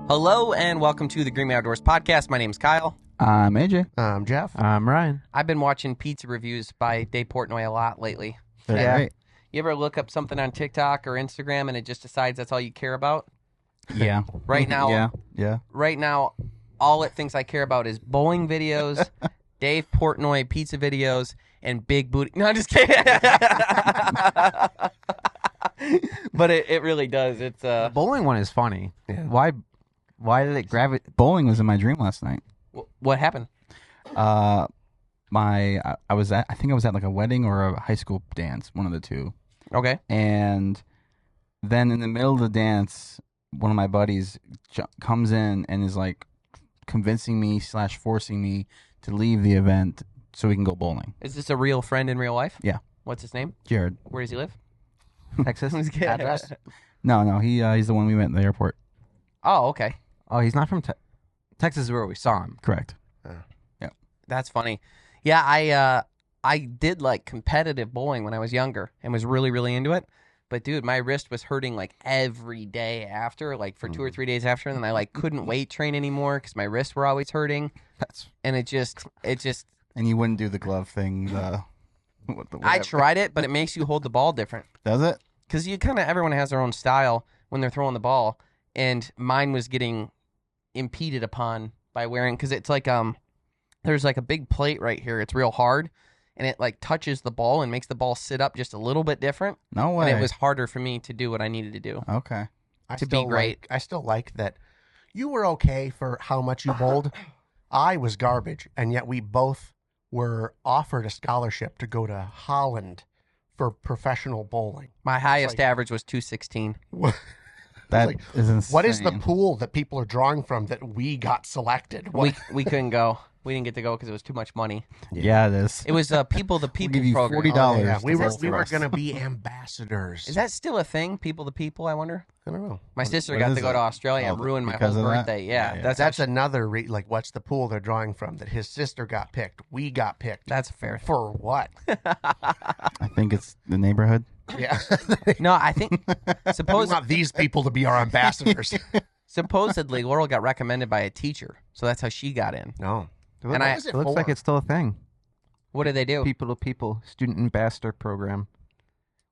Hello and welcome to the Green Outdoors Podcast. My name's Kyle. I'm AJ. I'm Jeff. I'm Ryan. I've been watching pizza reviews by Dave Portnoy a lot lately. Yeah. Great. You ever look up something on TikTok or Instagram and it just decides that's all you care about? Yeah. Right now, Yeah. Right now, all it thinks I care about is bowling videos, Dave Portnoy pizza videos, and big booty. No, I'm just kidding. But it really does. It's The bowling one is funny. Yeah. Why did it grab it? Bowling was in my dream last night. What happened? I think I was at like a wedding or a high school dance, one of the two. Okay. And then in the middle of the dance, one of my buddies comes in and is like convincing me / forcing me to leave the event so we can go bowling. Is this a real friend in real life? Yeah. What's his name? Jared. Where does he live? Texas? Address? No, he's the one we met at the airport. Oh, okay. Oh, he's not from Texas is where we saw him. Correct. That's funny. Yeah, I did like competitive bowling when I was younger and was really, really into it. But dude, my wrist was hurting like every day after, like for 2 or 3 days after, and then I like couldn't weight train anymore because my wrists were always hurting. And it just. And you wouldn't do the glove thing. I tried it, but it makes you hold the ball different. Does it? Because everyone has their own style when they're throwing the ball, and mine was getting impeded upon by wearing, because it's like there's like a big plate right here. It's real hard, and it like touches the ball and makes the ball sit up just a little bit different. No way. And it was harder for me to do what I needed to do. Okay. To be great. I still like that you were okay for how much you bowled. I was garbage, and yet we both were offered a scholarship to go to Holland for professional bowling. My highest average was 216. That is insane. What is the pool that people are drawing from that we got selected? We couldn't go. We didn't get to go because it was too much money. Yeah, it is. It was People the People give you program. $40. Oh, yeah. We That's were gross. going to be ambassadors. Is that still a thing? People the People, I wonder? I don't know. My sister what got is to go it? to Australia Oh, and ruin my because whole of that? birthday. Yeah, Yeah. that's another what's the pool they're drawing from? That his sister got picked. We got picked. That's fair. For what? I think it's the neighborhood. Yeah. No, I think We want these people to be our ambassadors. supposedly Laurel got recommended by a teacher, so that's how she got in. No. And It looks like it's still a thing. What do they do? People to People Student Ambassador Program.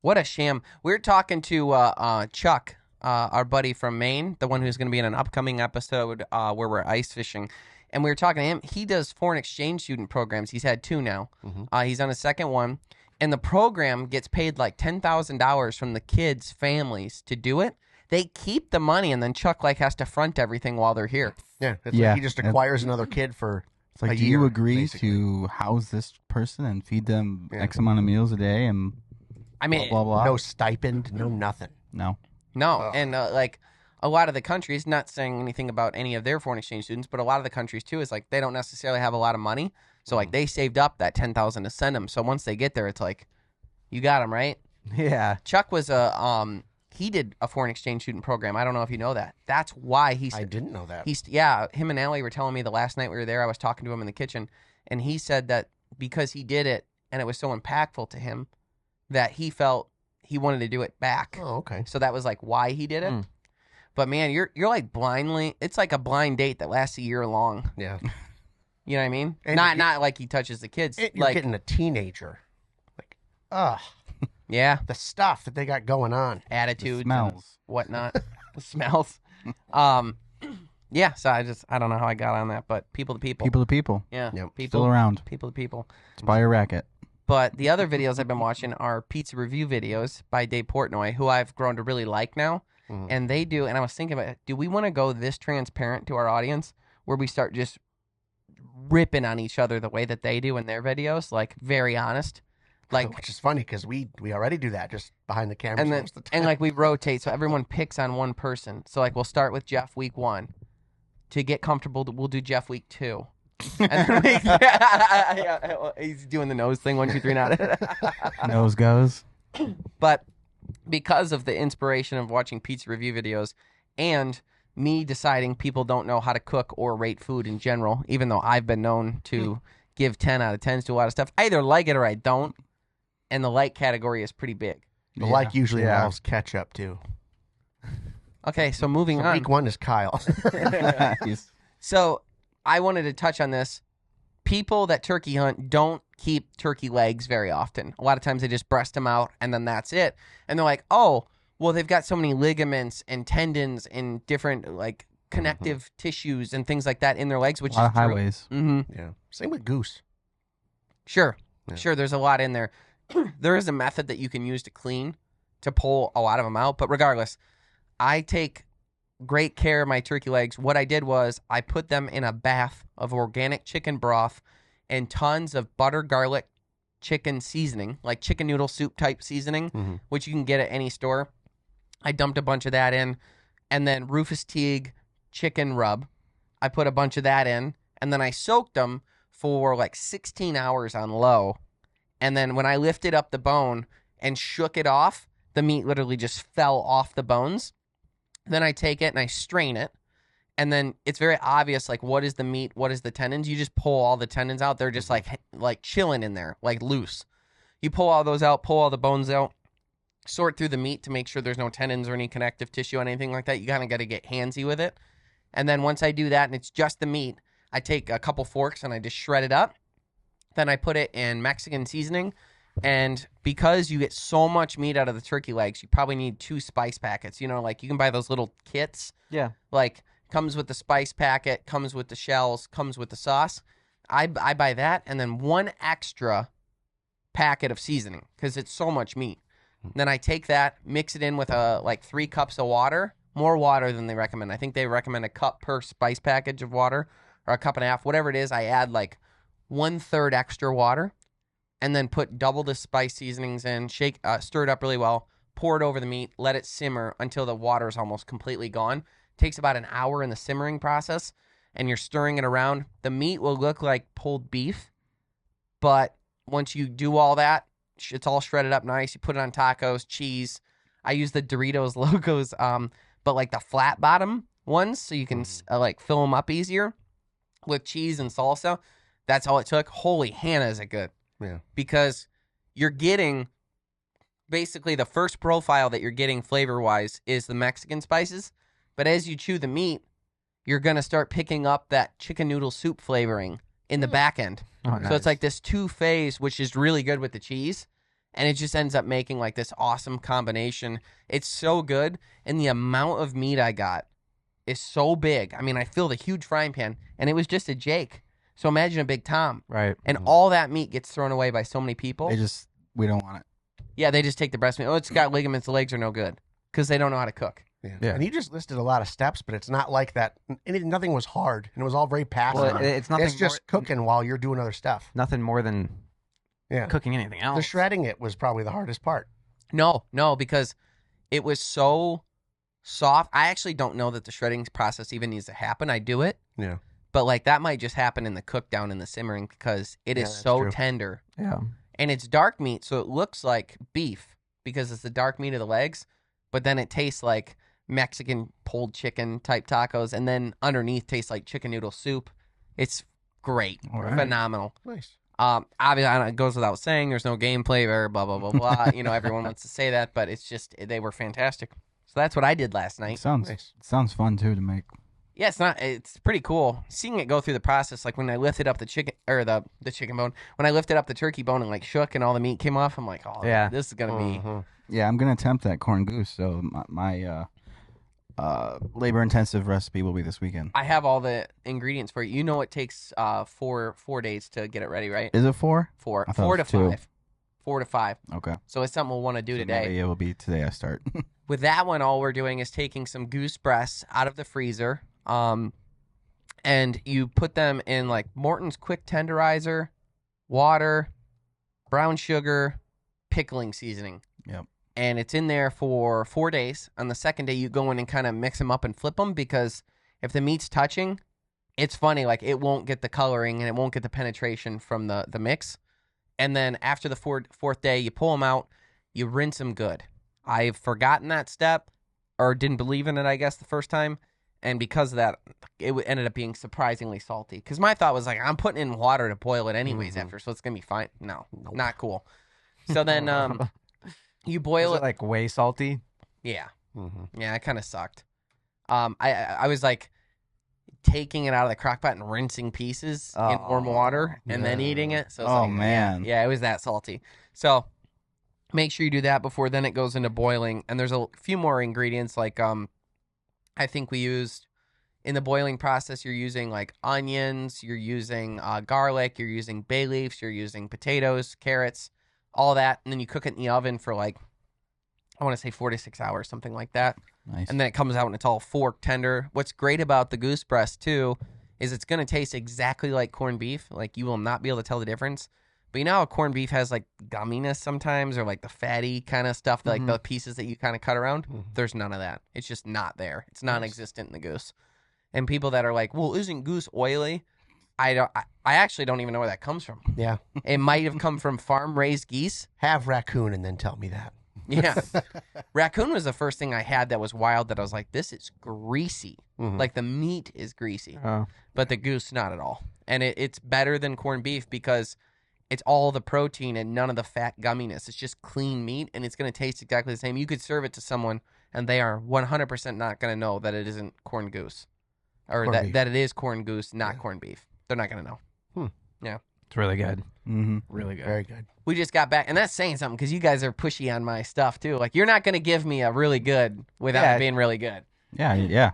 What a sham. We're talking to Chuck, our buddy from Maine, the one who's going to be in an upcoming episode where we're ice fishing. And we were talking to him. He does foreign exchange student programs. He's had 2 now. Mm-hmm. He's on his second one. And the program gets paid like $10,000 from the kids' families to do it. They keep the money, and then Chuck like has to front everything while they're here. Yeah. It's Yeah. like he just acquires another kid for It's like, a do you year, agree basically. to house this person and feed them Yeah. X amount of meals a day and I mean, blah, blah, blah? No stipend, no nothing. No. No, Ugh. and like a lot of the countries, not saying anything about any of their foreign exchange students, but a lot of the countries too is like they don't necessarily have a lot of money, so like they saved up that $10,000 to send them. So once they get there, it's like, you got them right. Yeah. Chuck was he did a foreign exchange student program. I don't know if you know that. That's why I didn't know that. him and Allie were telling me the last night we were there. I was talking to him in the kitchen, and he said that because he did it and it was so impactful to him that he felt he wanted to do it back. Oh, okay. So that was like why he did it. Mm. But man, you're like blindly. It's like a blind date that lasts a year long. Yeah. You know what I mean? And Not like he touches the kids. You're Like getting a teenager. Like, yeah, the stuff that they got going on. attitudes, The smells. and whatnot, the smells. Yeah. So I don't know how I got on that, but people to people. People to people. Yeah. Yep. People. Still around. People to people. It's by a racket. But the other videos I've been watching are pizza review videos by Dave Portnoy, who I've grown to really like now. Mhm. And they do, and I was thinking about, do we want to go this transparent to our audience where we start just ripping on each other the way that they do in their videos? Like, very honest. Like, Which is funny because we already do that just behind the camera and then, most of the time. and like we rotate, so everyone picks on one person. So like we'll start with Jeff week 1. To get comfortable, we'll do Jeff week 2. And then he's doing the nose thing, 1, 2, 3, not. Nose goes. But because of the inspiration of watching pizza review videos and me deciding people don't know how to cook or rate food in general, even though I've been known to give 10 out of 10s to a lot of stuff, I either like it or I don't. And the like category is pretty big. the like usually involves ketchup too. Okay, so moving on. Week 1 is Kyle. He's- So I wanted to touch on this. People that turkey hunt don't keep turkey legs very often. A lot of times they just breast them out and then that's it. And they're like, oh, well, they've got so many ligaments and tendons and different like connective tissues and things like that in their legs, which a lot is of true. highways. Mm-hmm. Yeah. Same with goose. Sure. Yeah. Sure, there's a lot in there. There is a method that you can use to clean, to pull a lot of them out. But regardless, I take great care of my turkey legs. What I did was I put them in a bath of organic chicken broth and tons of butter, garlic, chicken seasoning, like chicken noodle soup type seasoning, which you can get at any store. I dumped a bunch of that in. And then Rufus Teague chicken rub. I put a bunch of that in. And then I soaked them for like 16 hours on low. And then when I lifted up the bone and shook it off, the meat literally just fell off the bones. Then I take it and I strain it. And then it's very obvious, like, what is the meat, what is the tendons. You just pull all the tendons out. They're just like chilling in there, like loose. You pull all those out, pull all the bones out, sort through the meat to make sure there's no tendons or any connective tissue, anything like that. You kind of got to get handsy with it. And then once I do that and it's just the meat, I take a couple forks and I just shred it up. Then I put it in Mexican seasoning. And because you get so much meat out of the turkey legs, you probably need 2 spice packets. You know, like you can buy those little kits. Yeah. Like comes with the spice packet, comes with the shells, comes with the sauce. I buy that and then 1 extra packet of seasoning because it's so much meat. Then I take that, mix it in with like 3 cups of water, more water than they recommend. I think they recommend a cup per spice package of water or a cup and a half, whatever it is. I add like 1/3 extra water. And then put double the spice seasonings in, shake, stir it up really well, pour it over the meat, let it simmer until the water is almost completely gone. Takes about an hour in the simmering process, and you're stirring it around. The meat will look like pulled beef, but once you do all that, it's all shredded up nice. You put it on tacos, cheese. I use the Doritos logos, but like the flat bottom ones, so you can like fill them up easier with cheese and salsa. That's all it took. Holy Hannah, is it good? Yeah. Because you're getting basically the first profile that you're getting flavor-wise is the Mexican spices. But as you chew the meat, you're going to start picking up that chicken noodle soup flavoring in the back end. Oh, So it's like this 2-phase, which is really good with the cheese. And it just ends up making like this awesome combination. It's so good. And the amount of meat I got is so big. I mean, I filled a huge frying pan, and it was just a Jake. So imagine a big Tom. Right. And all that meat gets thrown away by so many people. We don't want it. Yeah, they just take the breast meat. Oh, it's got ligaments. The legs are no good because they don't know how to cook. Yeah. And you just listed a lot of steps, but it's not like that. Nothing was hard, and it was all very passive. Well, it's nothing. It's just cooking while you're doing other stuff. nothing more than Yeah. cooking anything else. The shredding it was probably the hardest part. No, because it was so soft. I actually don't know that the shredding process even needs to happen. I do it. Yeah. But like that might just happen in the cook down in the simmering because it is Yeah, that's so true. tender. Yeah. And it's dark meat, so it looks like beef because it's the dark meat of the legs, but then it tastes like Mexican pulled chicken type tacos, and then underneath tastes like chicken noodle soup. It's great. All right. Phenomenal. Nice. Obviously, I don't- it goes without saying, there's no game flavor, blah, blah, blah, blah. You know, everyone wants to say that, but it's just, they were fantastic. So that's what I did last night. Nice. Sounds fun too to make. Yeah, it's pretty cool seeing it go through the process. Like when I lifted up the chicken or the chicken bone, when I lifted up the turkey bone and like shook and all the meat came off, I'm like, oh Yeah. this is gonna be. Yeah, I'm gonna attempt that corn goose. So my labor intensive recipe will be this weekend. I have all the ingredients for it. You know, it takes 4 days to get it ready, right? Is it 4? Four I thought it to was 2. 5, 4 to 5. Okay. So it's something we'll want to do So today. maybe it will be today. I start. With that one, all we're doing is taking some goose breasts out of the freezer, and you put them in like Morton's quick tenderizer, water, brown sugar, pickling seasoning. Yep. And it's in there for 4 days. On the second day, you go in and kind of mix them up and flip them because if the meat's touching, it's funny, like it won't get the coloring and it won't get the penetration from the mix. And then after the fourth day, you pull them out, you rinse them good. I've forgotten that step or didn't believe in it, I guess, the first time. And because of that, it ended up being surprisingly salty. Because my thought was like, I'm putting in water to boil it anyways after, so it's going to be fine. No, not cool. So then you Is boil it it. like way salty? Yeah. Mm-hmm. Yeah, it kind of sucked. I was like taking it out of the crock pot and rinsing pieces in warm water and then eating it. So it's Oh, like, man. yeah, it was that salty. So make sure you do that before then it goes into boiling. And there's a few more ingredients like I think we used in the boiling process. You're using like onions, you're using garlic, you're using bay leaves, you're using potatoes, carrots, all that, and then you cook it in the oven for like I want to say 4 to 6 hours, something like that. Nice. And then it comes out and it's all fork tender. What's great about the goose breast too is it's going to taste exactly like corned beef. Like you will not be able to tell the difference. But you know how corned beef has like gumminess sometimes or like the fatty kind of stuff, like the pieces that you kind of cut around? There's none of that. It's just not there. It's non-existent in the goose. And people that are like, well, isn't goose oily? I actually don't even know where that comes from. Yeah. It might have come from farm-raised geese. Have raccoon and then tell me that. Yeah. Raccoon was the first thing I had that was wild that I was like, this is greasy. Like the meat is greasy. Oh. But the goose, not at all. And it's better than corned beef because it's all the protein and none of the fat gumminess. It's just clean meat and it's going to taste exactly the same. You could serve it to someone and they are 100% not going to know that it isn't corned goose. Or that it is corned goose, not corned beef. They're not going to know. Yeah. It's really good. Mm-hmm. Really good. Very good. We just got back, and that's saying something because you guys are pushy on my stuff too. Like you're not going to give me a really good without it being really good. Yeah.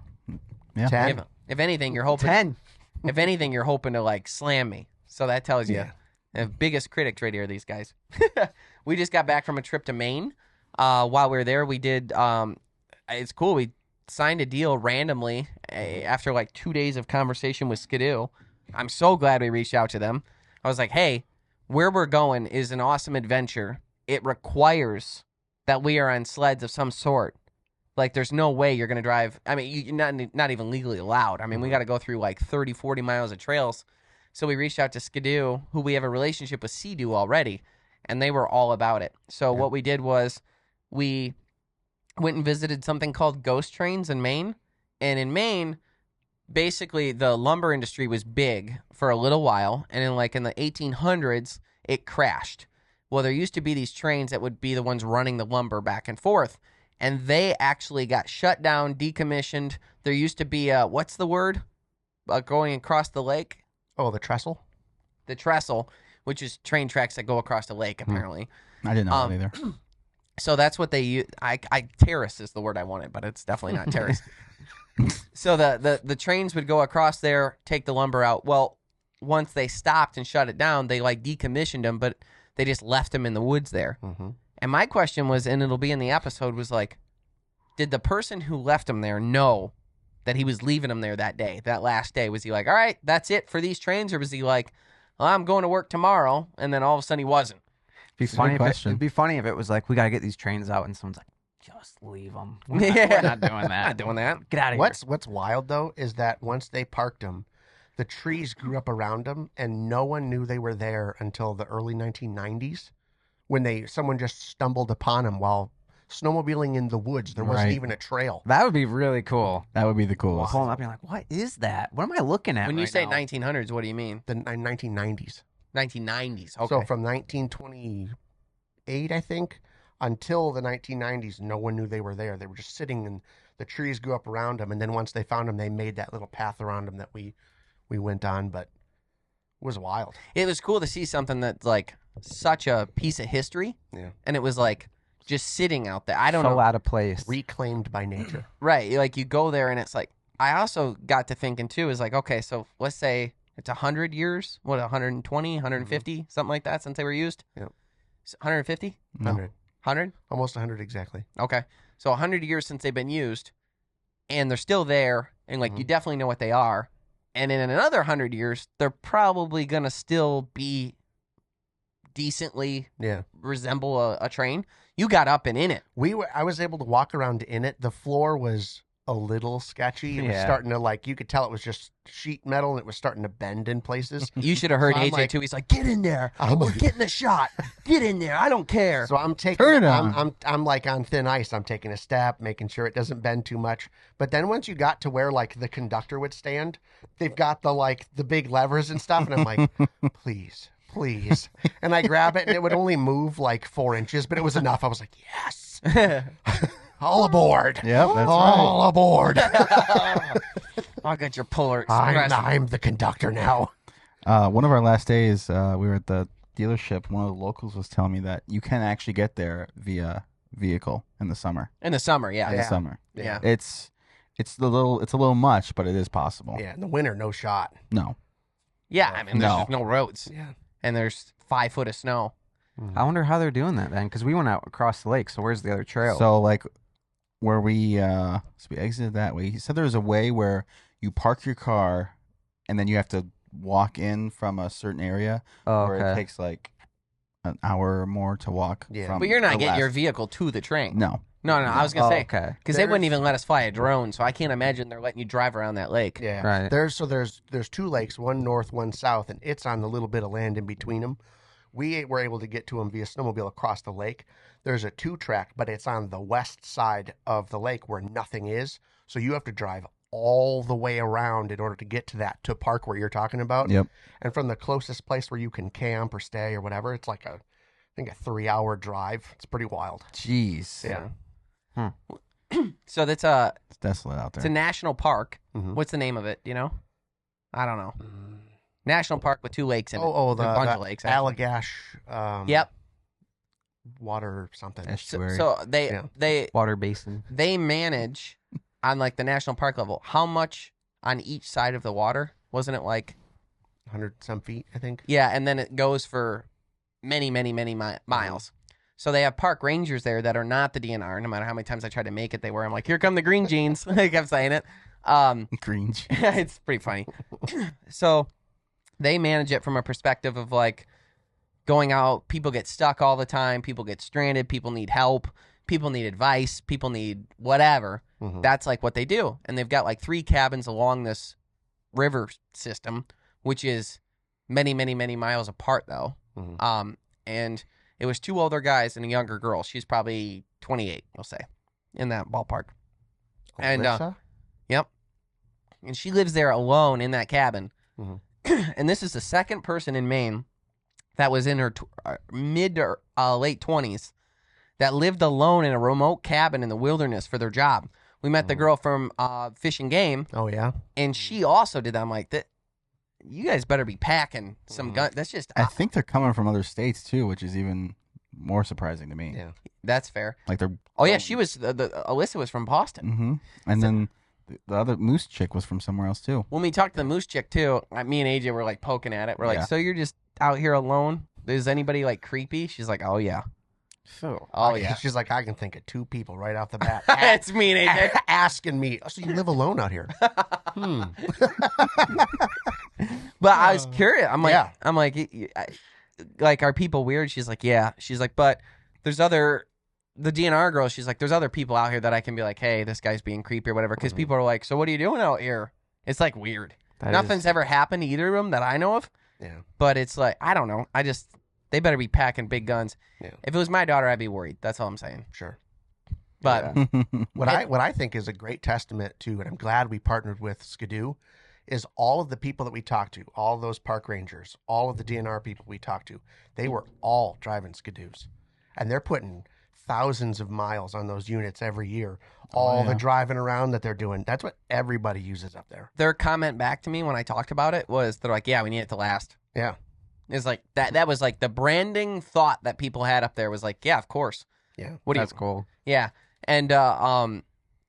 10. If anything, you're hoping. 10. If anything, you're hoping to like slam me. So that tells you the biggest critics right here. These guys. We just got back from a trip to Maine. While we were there, we did. It's cool. We signed a deal randomly after like 2 days of conversation with Skidoo. I'm so glad we reached out to them. I was like, hey, where we're going is an awesome adventure. It requires that we are on sleds of some sort. Like, there's no way you're going to drive. I mean, you're not even legally allowed. I mean, we got to go through like 30, 40 miles of trails. So we reached out to Skidoo, who we have a relationship with Sea-Doo already, and they were all about it. So what we did was we went and visited something called ghost trains in Maine. And in Maine, basically the lumber industry was big for a little while, and in the 1800s it crashed. Well, there used to be these trains that would be the ones running the lumber back and forth, and they actually got shut down, decommissioned. There used to be what's the word going across the lake? Oh, the trestle? The trestle, which is train tracks that go across the lake apparently. I didn't know that either. So that's what they use. Terrace is the word I wanted, but it's definitely not terrace. So the trains would go across there, take the lumber out. Well, once they stopped and shut it down, they decommissioned them, but they just left them in the woods there. And my question was, and it'll be in the episode, was like, did the person who left them there know that he was leaving them there that day, that last day? Was he like, all right, that's it for these trains? Or was he like, well, I'm going to work tomorrow, and then all of a sudden he wasn't? It'd be funny if it was like, we got to get these trains out, and someone's like, just leave them. We're not doing that. Not doing that. Get out of here. What's wild, though, is that once they parked them, the trees grew up around them, and no one knew they were there until the early 1990s when someone just stumbled upon them while snowmobiling in the woods. There wasn't even a trail. That would be really cool. That would be the coolest. Pulling up and you're like, what is that? What am I looking at When you say now? 1900s, what do you mean? The 1990s. 1990s. Okay. So from 1928, I think, until the 1990s, no one knew they were there. They were just sitting, and the trees grew up around them. And then once they found them, they made that little path around them that we went on. But it was wild. It was cool to see something that's like such a piece of history. Yeah. And it was like just sitting out there. I don't So know. out of place. Reclaimed by nature. Right. Like you go there and it's like, I also got to thinking too, is like, okay, so let's say it's 100 years, 120, 150, something like that since they were used? Yeah. 150? 100. 100? Almost 100 exactly. Okay. So 100 years since they've been used, and they're still there, and you definitely know what they are. And in another 100 years, they're probably going to still be decently resemble a train. You got up and in it. I was able to walk around in it. The floor was a little sketchy. It was starting to you could tell it was just sheet metal, and it was starting to bend in places. You should have heard So I'm AJ like- too. He's like, "Get in there! We're getting a shot. Get in there! I don't care." So I'm taking. Turn it on. I'm like on thin ice. I'm taking a step, making sure it doesn't bend too much. But then once you got to where the conductor would stand, they've got the big levers and stuff, and I'm like, please. And I grab it, and it would only move 4 inches, but it was enough. I was like, yes. All aboard. Yep, that's All aboard. I'll get your Polar Express. I'm the conductor now. One of our last days, we were at the dealership. One of the locals was telling me that you can actually get there via vehicle in the summer. In the summer, yeah. In the summer. Yeah. It's a little much, but it is possible. Yeah, in the winter, no shot. No. Yeah, I mean, there's No. just no roads. Yeah. And there's 5 foot of snow. I wonder how they're doing that then, because we went out across the lake. So where's the other trail? So like where we exited that way. He said there was a way where you park your car and then you have to walk in from a certain area where it takes like an hour or more to walk. Yeah. From But you're not the getting your left. vehicle to the train. No. No, I was going to say. Okay. Because they wouldn't even let us fly a drone, so I can't imagine they're letting you drive around that lake. Yeah. Right. There's 2 lakes, one north, one south, and it's on the little bit of land in between them. We were able to get to them via snowmobile across the lake. There's a 2-track, but it's on the west side of the lake where nothing is. So you have to drive all the way around in order to get to that to park where you're talking about. Yep. And from the closest place where you can camp or stay or whatever, it's like I think a 3-hour drive. It's pretty wild. Jeez. Yeah. So that's It's desolate out it's there. a national park. Mhm. What's the name of it? Do you know? I don't know. National park with 2 lakes in it. Oh, There's a bunch of lakes. actually. Allagash. Yep. Water something. Estuary. So they Yeah. they Water basin. they manage on like the national park level how much on each side of the water. Wasn't it like 100 some feet, I think. yeah, and then it goes for many miles. So they have park rangers there that are not the DNR. No matter how many times I tried to make it, they were. I'm like, here come the green jeans. I kept saying it. Green. It's pretty funny. So they manage it from a perspective of like going out. People get stuck all the time. People get stranded. People need help. People need advice. People need whatever. Mhm. That's like what they do. And they've got like 3 cabins along this river system, which is many miles apart though. Mhm. And it was 2 older guys and a younger girl. She's probably 28, we'll say, in that ballpark. And Alyssa? yep. And she lives there alone in that cabin. Mhm. And this is the second person in Maine that was in her mid or late 20s that lived alone in a remote cabin in the wilderness for their job. We met the girl from Fish and Game, Oh, yeah? and she also did that. I'm like, you guys better be packing some gun. That's just I think they're coming from other states too, which is even more surprising to me. Yeah. that's fair. Like they're. Oh yeah, she was Alyssa was from Boston. Mm-hmm. And then the other moose chick was from somewhere else too. When we talked to the moose chick too, me and AJ were like poking at it. We're Yeah. like, so you're just out here alone? Is anybody like creepy? She's like, oh yeah. So Oh yeah. She's like, I can think of 2 people right off the bat. It's me and AJ. Asking me, oh, so you live alone out here? But I was curious. I'm like, Yeah. like, are people weird? She's like, yeah. She's like, but there's the DNR girl. She's like, there's other people out here that I can be like, hey, this guy's being creepy or whatever. Because people are like, so what are you doing out here? It's like weird. Nothing's ever happened to either of them that I know of. Yeah. But it's like, I don't know. They better be packing big guns. Yeah. If it was my daughter, I'd be worried. That's all I'm saying. Sure. But What I think is a great testament to, and I'm glad we partnered with Skidoo, is all of the people that we talked to, all those park rangers, all of the DNR people we talked to, they were all driving Skidoos. And they're putting thousands of miles on those units every year. All the driving around that they're doing. That's what everybody uses up there. their comment back to me when I talked about it was they're like, yeah, we need it to last. Yeah. It's like that was like the branding thought that people had up there was like, yeah, of course. Yeah. What do That's cool. Yeah. And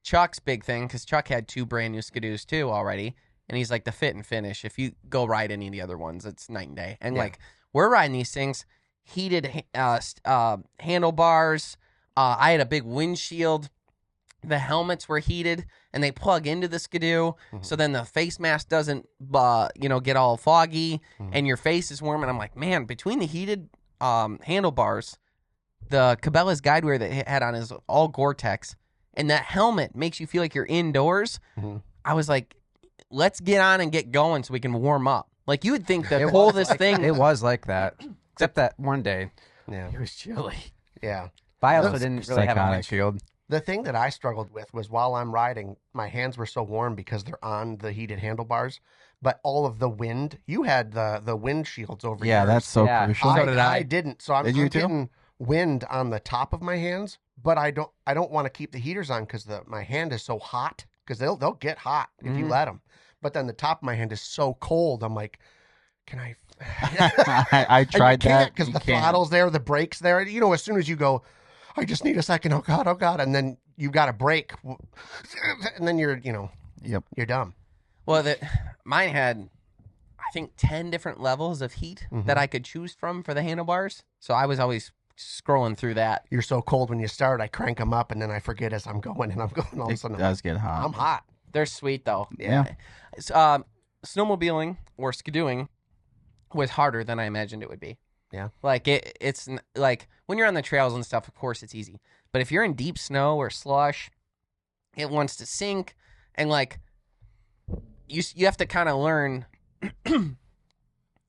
Chuck's big thing, because Chuck had 2 brand new Skidoos too already. And he's like, the fit and finish. If you go ride any of the other ones, it's night and day. And like, we're riding these things, heated handlebars. I had a big windshield. The helmets were heated, and they plug into the Skidoo. So then the face mask doesn't, get all foggy, and your face is warm. And I'm like, man, between the heated handlebars, the Cabela's guidewear that he had on is all Gore-Tex, and that helmet makes you feel like you're indoors. I was like, let's get on and get going so we can warm up. Like, you would think the coldest thing. It was like that, except that one day Yeah. it was chilly. Yeah. But I also That's didn't really have a psychotic. windshield. The thing that I struggled with was while I'm riding, my hands were so warm because they're on the heated handlebars, but all of the wind, you had the wind shields over Yeah, yours. that's so Yeah. crucial. I didn't. So I'm Did you too? getting wind on the top of my hands, but I don't want to keep the heaters on because my hand is so hot, because they'll get hot if you let them. But then the top of my hand is so cold. I'm like, can I? I tried that because the throttle's there, the brake's there. You know, as soon as you go, I just need a second. Oh God, and then you got to brake, and then you're you're dumb. Well, mine had, I think, 10 different levels of heat that I could choose from for the handlebars. So I was always scrolling through that. You're so cold when you start. I crank them up, and then I forget as I'm going, and I'm going all of a sudden. It does get hot. I'm hot. They're sweet though. Yeah. Snowmobiling or skidooing was harder than I imagined it would be. Yeah. Like it's like when you're on the trails and stuff, of course it's easy. But if you're in deep snow or slush, it wants to sink, and like you have to kind of learn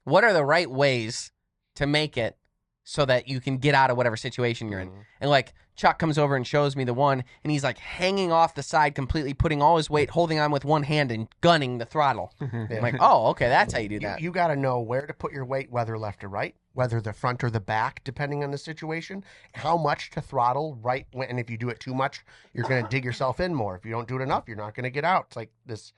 what are the right ways to make it so that you can get out of whatever situation you're in. And like Chuck comes over and shows me the one, and he's like hanging off the side completely, putting all his weight, holding on with one hand and gunning the throttle. I'm like, oh, okay, that's how you do that. You got to know where to put your weight, whether left or right, whether the front or the back, depending on the situation, how much to throttle right when, and if you do it too much, you're going to dig yourself in more. If you don't do it enough, you're not going to get out. It's like this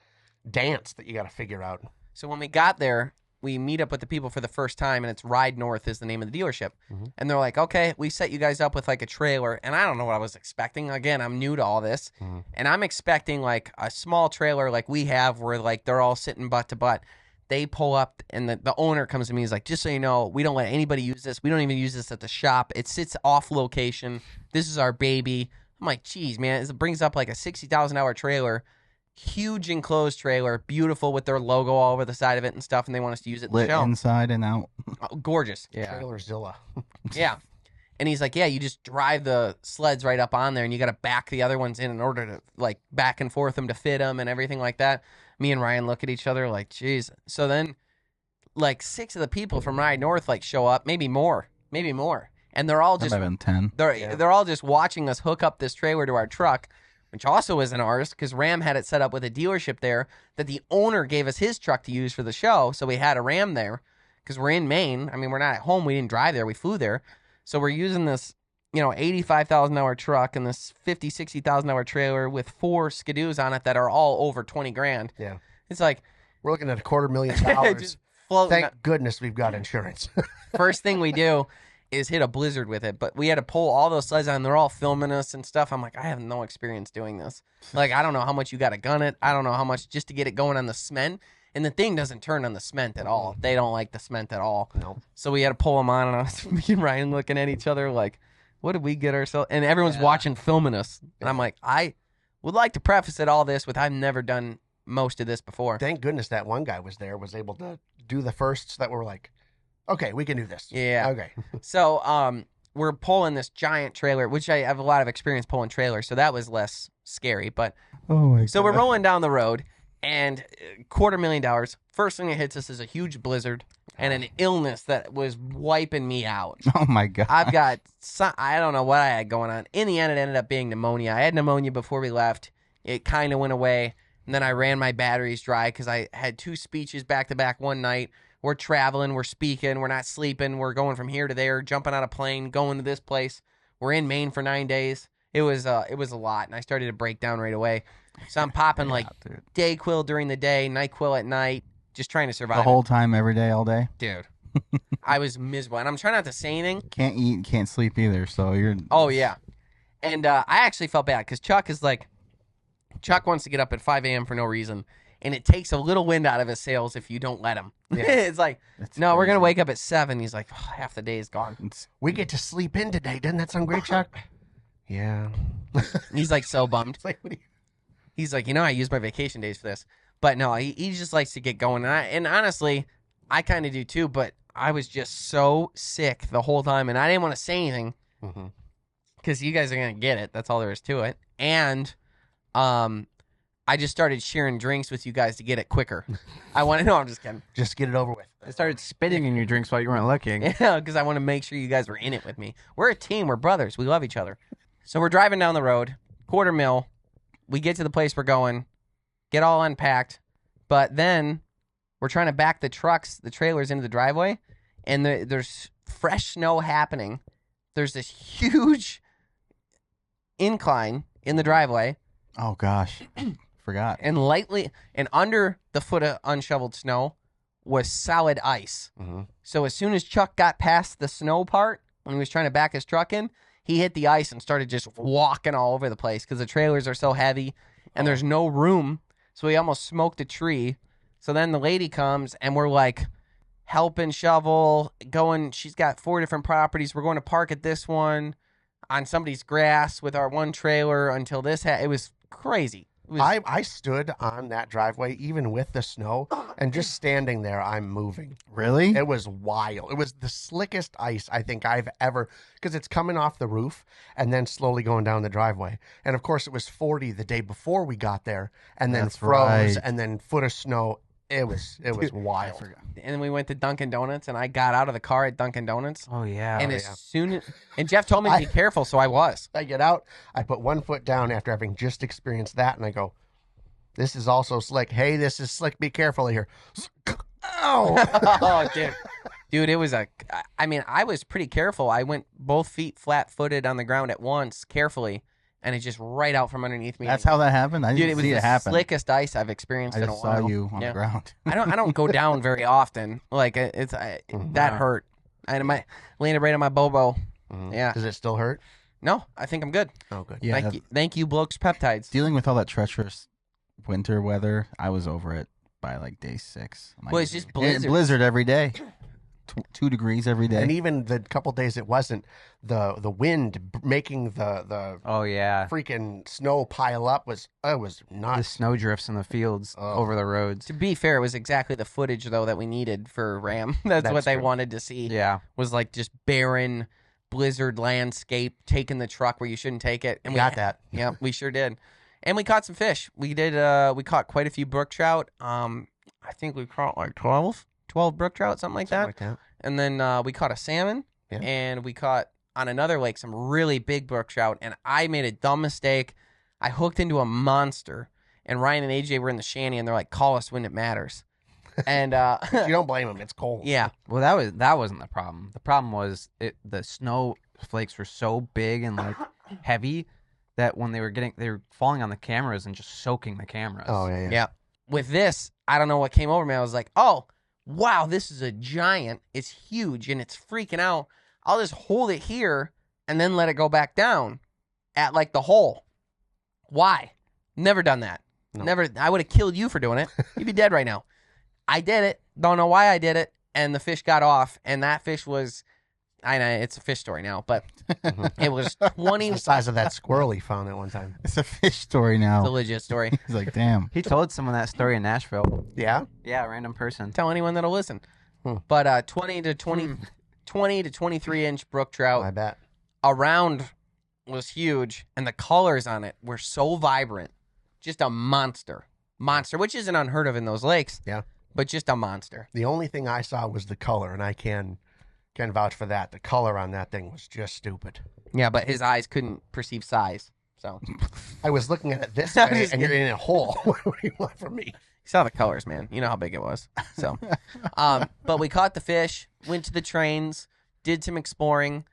dance that you got to figure out. So when we got there, we meet up with the people for the first time, and it's Ride North is the name of the dealership. And they're like, okay, we set you guys up with like a trailer. And I don't know what I was expecting. Again, I'm new to all this. And I'm expecting like a small trailer like we have where like they're all sitting butt to butt. They pull up, and the owner comes to me. He's like, just so you know, we don't let anybody use this. We don't even use this at the shop. It sits off location. This is our baby. I'm like, geez, man, it brings up like a $60,000 trailer. Huge enclosed trailer, beautiful with their logo all over the side of it and stuff, and they want us to use it. Lit inside and out. Oh, gorgeous. Yeah. Trailerzilla. Yeah. And he's like, yeah, you just drive the sleds right up on there, and you got to back the other ones in order to, like, back and forth them to fit them and everything like that. Me and Ryan look at each other like, geez. So then, like, 6 of the people from Ride North, like, show up, maybe more. And they're all just... That might have been 10. They're all just watching us hook up this trailer to our truck, which also isn't ours, because Ram had it set up with a dealership there that the owner gave us his truck to use for the show, so we had a Ram there, because we're in Maine. I mean, we're not at home. We didn't drive there. We flew there. So we're using this, $85,000 truck and this $50,000, $60,000 trailer with 4 skidoos on it that are all over $20,000. Yeah. It's like... We're looking at $250,000. just floating. Thank goodness we've got insurance. First thing we do is hit a blizzard with it, but we had to pull all those sleds on. They're all filming us and stuff. I'm like, I have no experience doing this. Like, I don't know how much you got to gun it. I don't know how much just to get it going on the cement. And the thing doesn't turn on the cement at all. They don't like the cement at all. Nope. So we had to pull them on, and me and Ryan looking at each other like, what did we get ourselves? And everyone's watching, filming us. And I'm like, I would like to preface all this with I've never done most of this before. Thank goodness that one guy was there, was able to do the firsts that were like, okay, we can do this. Yeah. Okay. So we're pulling this giant trailer, which I have a lot of experience pulling trailers, so that was less scary. But so we're rolling down the road, and $250,000. First thing that hits us is a huge blizzard and an illness that was wiping me out. Oh my God. I've got I don't know what I had going on. In the end, it ended up being pneumonia. I had pneumonia before we left. It kind of went away, and then I ran my batteries dry because I had 2 speeches back to back one night. We're traveling, we're speaking, we're not sleeping, we're going from here to there, jumping on a plane, going to this place. We're in Maine for 9 days. It was a lot, and I started to break down right away. So I'm popping Dayquil during the day, NyQuil at night, just trying to survive. The whole time, every day, all day? Dude. I was miserable, and I'm trying not to say anything. Can't eat, can't sleep either, so you're... Oh, yeah. And I actually felt bad, because Chuck wants to get up at 5 a.m. for no reason. And it takes a little wind out of his sails if you don't let him. Yeah. It's like, That's no, we're crazy. going to wake up at 7. He's like, oh, half the day is gone. We get to sleep in today. Doesn't that sound great, Chuck? Yeah. He's like so bummed. It's like, what do you... He's like, I use my vacation days for this. But no, he just likes to get going. And honestly, I kind of do too. But I was just so sick the whole time. And I didn't want to say anything. Because you guys are going to get it. That's all there is to it. And I just started sharing drinks with you guys to get it quicker. I want to know. I'm just kidding. Just get it over with. I started spitting in your drinks while you weren't looking. Yeah, because I want to make sure you guys were in it with me. We're a team. We're brothers. We love each other. So we're driving down the road, $250,000. We get to the place we're going, get all unpacked, but then we're trying to back the trailers into the driveway, and there's fresh snow happening. there's this huge incline in the driveway. Oh gosh, forgot. And under the foot of unshoveled snow was solid ice. Mm-hmm. So as soon as Chuck got past the snow part, when he was trying to back his truck in, he hit the ice and started just walking all over the place because the trailers are so heavy and there's no room. So he almost smoked a tree. So then the lady comes and we're like helping shovel, going. She's got 4 different properties. We're going to park at this one on somebody's grass with our one trailer until it was crazy. I stood on that driveway even with the snow, and just standing there, I'm moving. Really? It was wild. It was the slickest ice I think I've ever, because it's coming off the roof and then slowly going down the driveway. And of course, it was 40 the day before we got there, and then froze, and then foot of snow. It was wild. And then we went to Dunkin' Donuts, and I got out of the car at Dunkin' Donuts. Oh yeah. And and Jeff told me to be careful, so I was. I get out, I put one foot down after having just experienced that, and I go, this is also slick. Hey, this is slick. Be careful here. Ow! Oh, dude, it was I was pretty careful. I went both feet flat-footed on the ground at once, carefully, and it just right out from underneath me. That's how that happened? I didn't see it happen. It was the slickest ice I've experienced in a while. I just saw you on the ground. I don't go down very often. Like, that hurt. I landed right on my bobo. Mm-hmm. Yeah. Does it still hurt? No, I think I'm good. Oh, good. Yeah, Thank you, Blokes Peptides. Dealing with all that treacherous winter weather, I was over it by like day 6. Well, it's just blizzard. Blizzard every day. 2 degrees every day. And even the couple days it wasn't, the wind making the oh yeah, freaking snow pile up was nuts. The snow drifts in the fields over the roads. To be fair, it was exactly the footage though that we needed for Ram. That's what they wanted to see. Yeah, was like just barren blizzard landscape, taking the truck where you shouldn't take it. And we got that. Yeah, we sure did. And we caught some fish. We did. We caught quite a few brook trout. I think we caught like 12 brook trout, something like that. And then we caught a salmon, and we caught on another lake some really big brook trout. And I made a dumb mistake. I hooked into a monster, and Ryan and AJ were in the shanty, and they're like, "Call us when it matters." And you don't blame them. It's cold. Yeah. Well, that wasn't the problem. The problem was the snow flakes were so big and like heavy that when they were falling on the cameras and just soaking the cameras. Oh yeah. Yeah. With this, I don't know what came over me. I was like, oh. Wow, this is a giant. It's huge, and it's freaking out. I'll just hold it here and then let it go back down at, like, the hole. Why? Never done that. No. Never. I would have killed you for doing it. You'd be dead right now. I did it. Don't know why I did it, and the fish got off, and that fish was... I know, it's a fish story now, but it was 20... It's the size of that squirrel he found at one time. It's a fish story now. It's a legit story. He's like, damn. He told someone that story in Nashville. Yeah? Yeah, a random person. Tell anyone that'll listen. But 20 to 23-inch brook trout. I bet. Around was huge, and the colors on it were so vibrant. Just a monster, which isn't unheard of in those lakes. Yeah. But just a monster. The only thing I saw was the color, and I can vouch for that. The color on that thing was just stupid. Yeah, but his eyes couldn't perceive size. So I was looking at it this way, and you're in a hole. What do you want from me? You saw the colors, man. You know how big it was. So, but we caught the fish, went to the trains, did some exploring,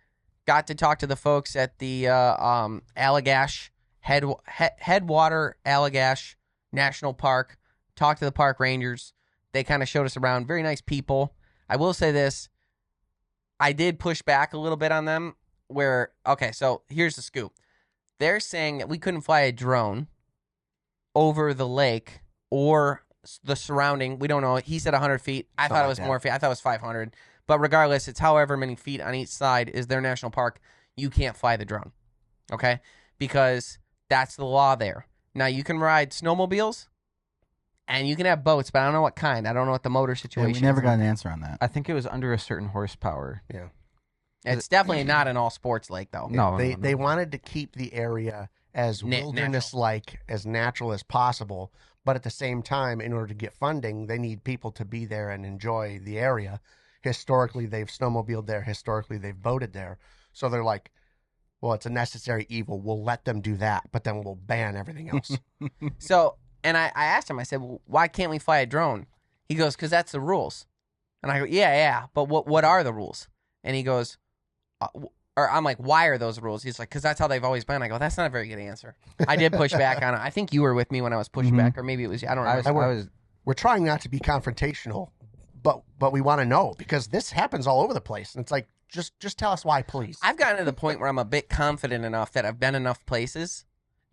got to talk to the folks at the Allagash Headwater Allagash National Park. Talked to the park rangers. They kind of showed us around. Very nice people. I will say this. I did push back a little bit on them so here's the scoop. They're saying that we couldn't fly a drone over the lake or the surrounding. We don't know. He said 100 feet. I thought it was more feet. I thought it was 500. But regardless, it's however many feet on each side is their national park. You can't fly the drone, okay? Because that's the law there. Now, you can ride snowmobiles. And you can have boats, but I don't know what kind. I don't know what the motor situation is. We never got an answer on that. I think it was under a certain horsepower. Yeah. It's definitely not an all-sports lake, though. No. They wanted to keep the area as wilderness-like, as natural as possible, but at the same time, in order to get funding, they need people to be there and enjoy the area. Historically, they've snowmobiled there. Historically, they've boated there. So they're like, well, it's a necessary evil. We'll let them do that, but then we'll ban everything else. So... And I asked him, I said, well, why can't we fly a drone? He goes, because that's the rules. And I go, yeah, but what are the rules? And he goes, or I'm like, why are those rules? He's like, because that's how they've always been. I go, that's not a very good answer. I did push back on it. I think you were with me when I was pushing back, or maybe it was, I don't remember. We're trying not to be confrontational, but we want to know because this happens all over the place. And it's like, just tell us why, please. I've gotten to the point where I'm a bit confident enough that I've been enough places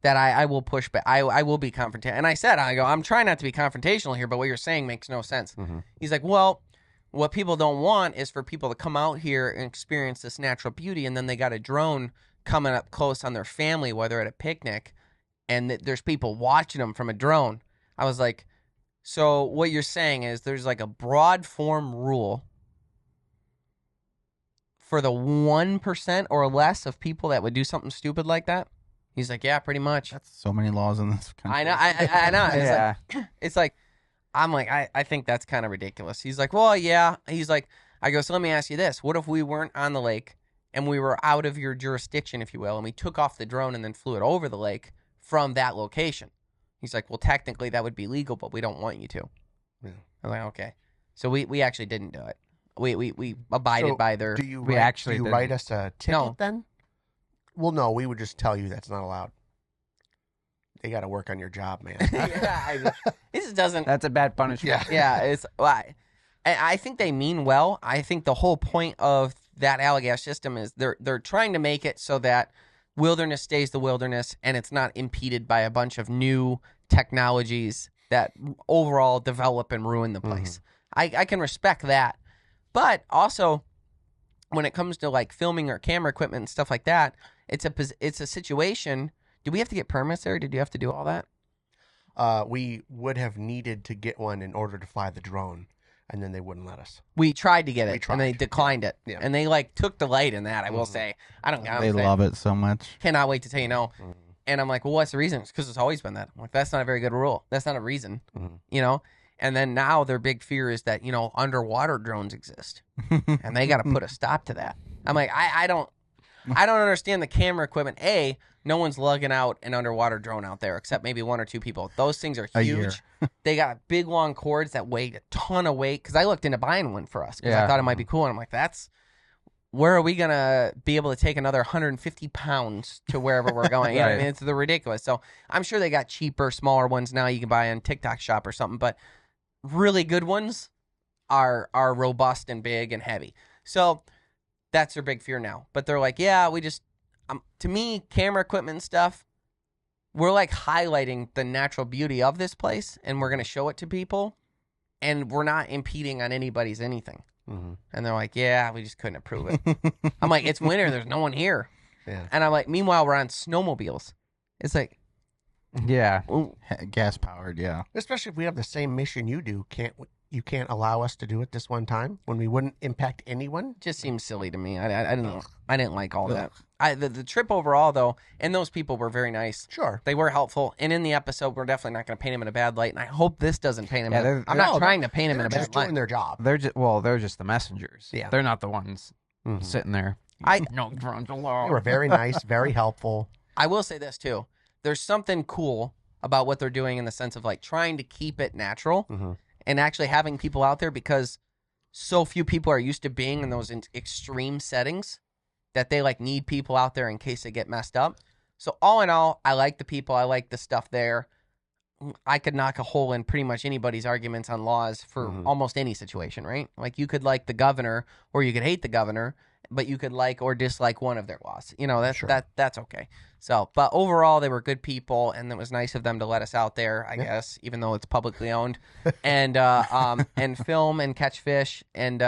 that I will push back. I will be confrontational. And I said, I'm trying not to be confrontational here, but what you're saying makes no sense. He's like, well, what people don't want is for people to come out here and experience this natural beauty, and then they got a drone coming up close on their family while they're at a picnic, and there's people watching them from a drone. I was like, so what you're saying is there's like a broad form rule for the 1% or less of people that would do something stupid like that? He's like, yeah, pretty much. That's so many laws in this country. I know. I know. Yeah. It's like, I'm like, I think that's kind of ridiculous. He's like, well, yeah. He's like, I go, so let me ask you this. What if we weren't on the lake and we were out of your jurisdiction, if you will, and we took off the drone and then flew it over the lake from that location? He's like, well, technically that would be legal, but we don't want you to. Yeah. I'm like, okay. So we actually didn't do it. We abided by their... Do you didn't. write us a ticket No. then? Well, no, we would just tell you that's not allowed. They got to work on your job, man. Yeah, it just doesn't... That's a bad punishment. Yeah. Yeah, it's... I think they mean well. I think the whole point of that Allagash system is they're trying to make it so that wilderness stays the wilderness and it's not impeded by a bunch of new technologies that overall develop and ruin the place. I can respect that. But also, when it comes to like filming or camera equipment and stuff like that, it's a situation. Do we have to get permits there? Did you have to do all that? We would have needed to get one in order to fly the drone, and then they wouldn't let us. We tried to get it, tried. and they declined it. Yeah. And they like took delight in that. I will say, They love it so much. Cannot wait to tell you no. And I'm like, well, what's the reason? It's because it's always been that. I'm like, that's not a very good rule. That's not a reason, you know? And then now their big fear is that, you know, underwater drones exist. And they got to put a stop to that. I'm like, I don't understand the camera equipment. A, no one's lugging out an underwater drone out there except maybe one or two people. Those things are A year. huge. They got big, long cords that weigh a ton of weight. Because I looked into buying one for us because I thought it might be cool. And I'm like, where are we going to be able to take another 150 pounds to wherever we're going? You know what I mean? It's the ridiculous. So I'm sure they got cheaper, smaller ones now you can buy on TikTok shop or something. But really good ones are robust and big and heavy. So that's their big fear now. But they're like, yeah, we just, to me, camera equipment and stuff, we're like highlighting the natural beauty of this place and we're going to show it to people and we're not impeding on anybody's anything. And they're like, yeah, we just couldn't approve it. I'm like, it's winter. There's no one here. Yeah. And I'm like, meanwhile, we're on snowmobiles. It's like, Yeah. Gas powered, yeah. Especially if we have the same mission you do, you can't allow us to do it this one time when we wouldn't impact anyone? just seems silly to me. I didn't like all that. The trip overall, though, and those people were very nice. Sure. They were helpful. And in the episode, we're definitely not going to paint him in a bad light. And I hope this doesn't paint him I'm not trying to paint him in a They're bad just doing light. their job. They're just the messengers. Yeah. They're not the ones sitting there. No drones allowed. They were very nice, very helpful. I will say this, too. There's something cool about what they're doing in the sense of like trying to keep it natural and actually having people out there because so few people are used to being in those extreme settings that they like need people out there in case they get messed up. So all in all, I like the people. I like the stuff there. I could knock a hole in pretty much anybody's arguments on laws for almost any situation, right? Like you could like the governor or you could hate the governor, but you could like or dislike one of their laws. You know, that's okay. So, but overall, they were good people, and it was nice of them to let us out there, I guess, even though it's publicly owned, and film and catch fish. And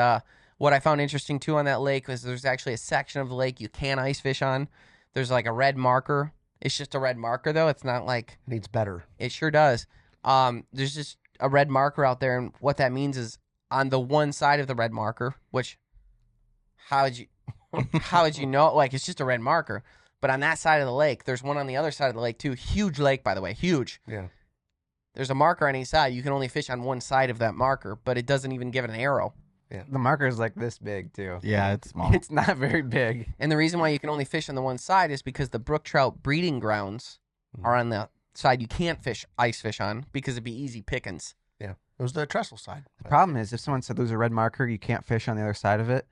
what I found interesting, too, on that lake was there's actually a section of the lake you can ice fish on. There's like a red marker. It's just a red marker, though. It's not like... Needs better. It sure does. There's just a red marker out there, and what that means is on the one side of the red marker, which... How would you know? Like, it's just a red marker. But on that side of the lake, there's one on the other side of the lake, too. Huge lake, by the way. Huge. Yeah. There's a marker on each side. You can only fish on one side of that marker, but it doesn't even give it an arrow. Yeah. The marker's like this big, too. Yeah, it's small. It's not very big. And the reason why you can only fish on the one side is because the brook trout breeding grounds are on the side you can't ice fish on because it'd be easy pickings. Yeah. It was the trestle side. The problem is if someone said there's a red marker, you can't fish on the other side of it.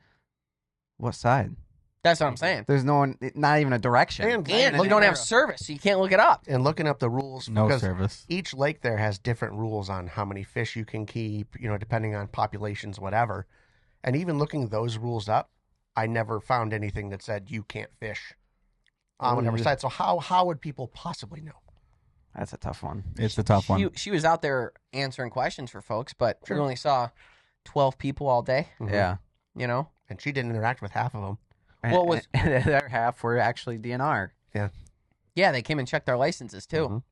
What side? That's what I'm saying. There's no one, not even a direction. And And you don't have service, so you can't look it up. And looking up the rules, No because service. each lake there has different rules on how many fish you can keep, depending on populations, whatever. And even looking those rules up, I never found anything that said you can't fish on whatever side. So how would people possibly know? That's a tough one. It's a tough one. She was out there answering questions for folks, but we only saw 12 people all day, Yeah. And she didn't interact with half of them. What was- And the other half were actually DNR. Yeah, they came and checked our licenses, too.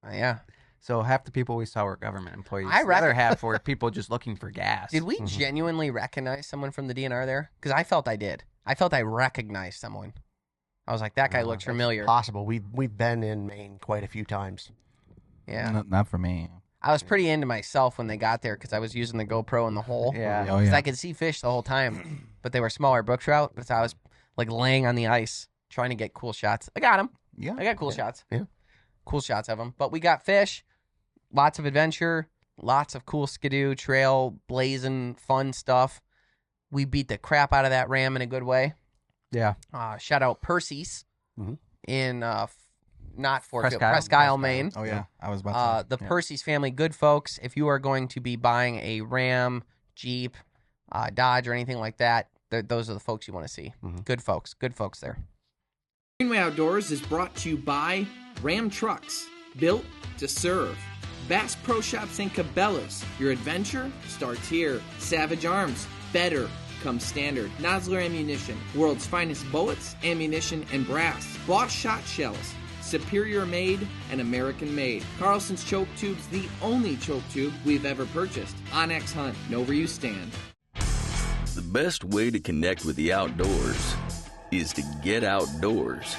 Yeah. So half the people we saw were government employees. I The other half were people just looking for gas. Did we genuinely recognize someone from the DNR there? Because I felt I did. I felt I recognized someone. I was like, that guy looks familiar. Possible. We've been in Maine quite a few times. Yeah. Not for me. I was pretty into myself when they got there because I was using the GoPro in the hole. Yeah. Oh, 'Cause yeah. I could see fish the whole time, but they were smaller brook trout. But I was like laying on the ice trying to get cool shots. I got them. Yeah. I got cool shots. Yeah. Cool shots of them. But we got fish, lots of adventure, lots of cool skidoo, trail, blazing, fun stuff. We beat the crap out of that ram in a good way. Yeah. Shout out Percy's Mhm. in not Fort Presque Field, Isle. Presque Isle, Maine. Oh, yeah. I was about to The say. Yeah. Percy's family, good folks. If you are going to be buying a Ram, Jeep, Dodge, or anything like that, those are the folks you want to see. Good folks there. Greenway Outdoors is brought to you by Ram Trucks, built to serve. Bass Pro Shops and Cabela's, your adventure starts here. Savage Arms, better comes standard. Nosler Ammunition, world's finest bullets, ammunition, and brass. Boss Shot Shells, superior made and American made. Carlson's Choke Tube's the only choke tube we've ever purchased. Onyx Hunt, know where you stand. The best way to connect with the outdoors is to get outdoors.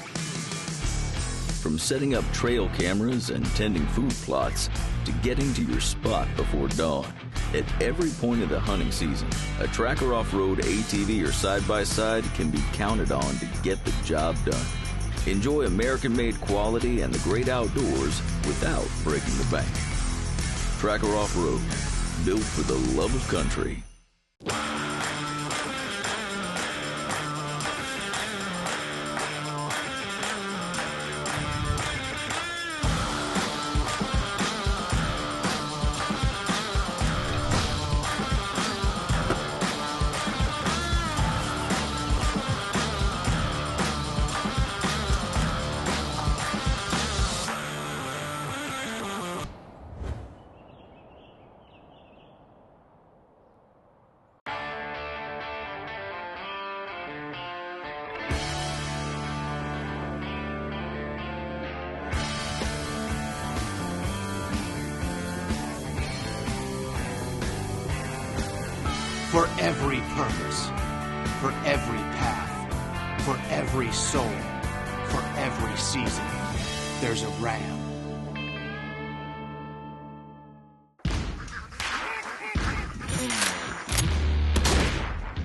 From setting up trail cameras and tending food plots to getting to your spot before dawn. At every point of the hunting season, a Tracker Off-Road ATV or side-by-side can be counted on to get the job done. Enjoy American-made quality and the great outdoors without breaking the bank. Tracker Off-Road, built for the love of country. For every purpose, for every path, for every soul, for every season, there's a Ram.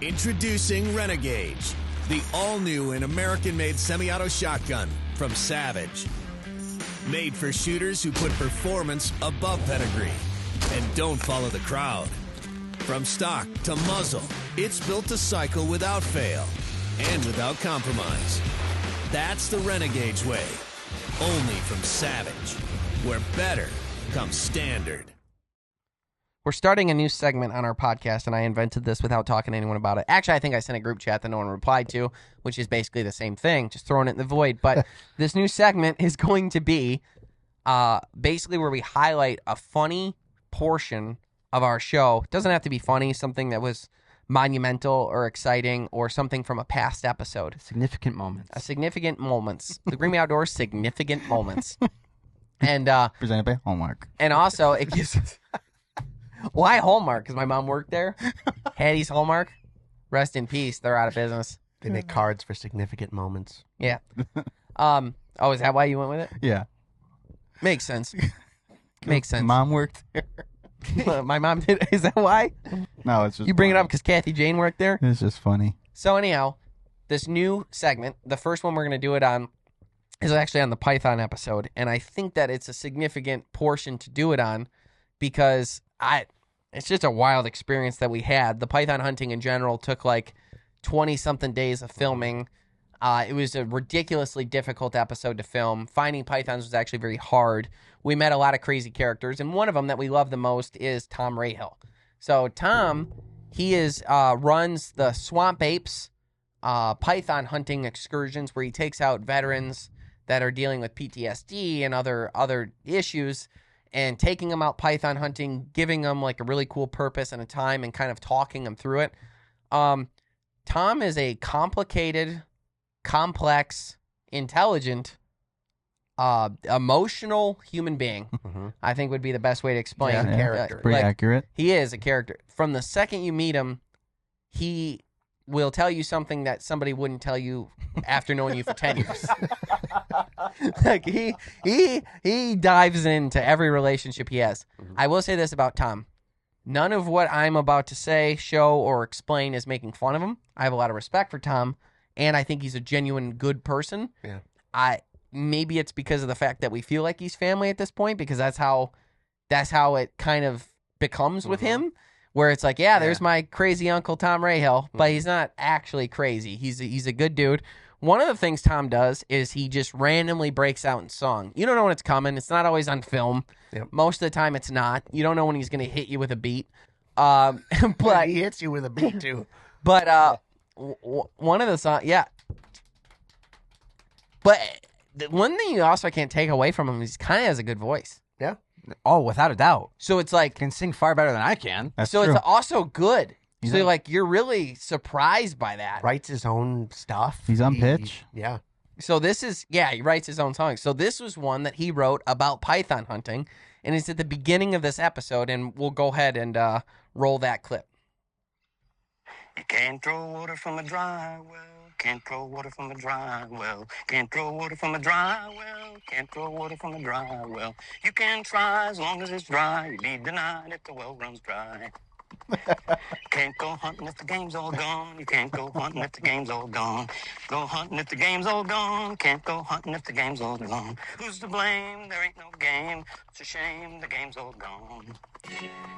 Introducing Renegade, the all-new and American-made semi-auto shotgun from Savage. Made for shooters who put performance above pedigree and don't follow the crowd. From stock to muzzle, it's built to cycle without fail and without compromise. That's the Renegade's way. Only from Savage, where better comes standard. We're starting a new segment on our podcast, and I invented this without talking to anyone about it. Actually, I think I sent a group chat that no one replied to, which is basically the same thing, just throwing it in the void. But this new segment is going to be basically where we highlight a funny portion of our show. It doesn't have to be funny, something that was monumental or exciting or something from a past episode. Significant moments. A significant moments. The Green Bay Outdoors significant moments. And Presented by Hallmark. and also it gives why Hallmark? Because my mom worked there. Hattie's Hallmark. Rest in peace. They're out of business. They make cards for significant moments. Yeah. Oh, is that why you went with it? Yeah. Makes sense. Makes sense. Mom worked there. My mom did. Is that why? No, it's just You bring it funny. up because Kathy Jane worked there? It's just funny. So anyhow, this new segment, the first one we're going to do it on, is actually on the Python episode. And I think that it's a significant portion to do it on because it's just a wild experience that we had. The Python hunting in general took like 20-something days of filming. It was a ridiculously difficult episode to film. Finding pythons was actually very hard. We met a lot of crazy characters, and one of them that we love the most is Tom Rahill. So Tom, he runs the Swamp Apes python hunting excursions where he takes out veterans that are dealing with PTSD and other issues and taking them out python hunting, giving them like a really cool purpose and a time and kind of talking them through it. Tom is a complicated, complex, intelligent, emotional human being. I think would be the best way to explain. Yeah, character. Pretty accurate. He is a character. From the second you meet him, he will tell you something that somebody wouldn't tell you after knowing you for 10 years. Like he dives into every relationship he has. I will say this about Tom. None of what I'm about to say, show, or explain is making fun of him. I have a lot of respect for Tom, and I think he's a genuine good person. Yeah. Maybe it's because of the fact that we feel like he's family at this point, because that's how it kind of becomes with him, where it's like, there's my crazy uncle Tom Rahill, but he's not actually crazy. He's a good dude. One of the things Tom does is he just randomly breaks out in song. You don't know when it's coming. It's not always on film. Yep. Most of the time it's not. You don't know when he's going to hit you with a beat. But he hits you with a beat too. But one of the songs, But the one thing you also can't take away from him is he kind of has a good voice. Yeah. Oh, without a doubt. So it's like, Can sing far better than I can. That's so true. it's also good. He's So on- like you're really surprised by that. Writes his own stuff. He's on pitch. Yeah. So this is, he writes his own songs. So this was one that he wrote about python hunting, and it's at the beginning of this episode, and we'll go ahead and roll that clip. You can't draw water from a dry well. Can't draw water from a dry well. Can't draw water from a dry well. Can't draw water from a dry well. You can try as long as it's dry. You'll be denied if the well runs dry. Can't go hunting if the game's all gone. You can't go hunting if the game's all gone. Go hunting if the game's all gone. Can't go hunting if the game's all gone. Who's to blame? There ain't no game. It's a shame the game's all gone.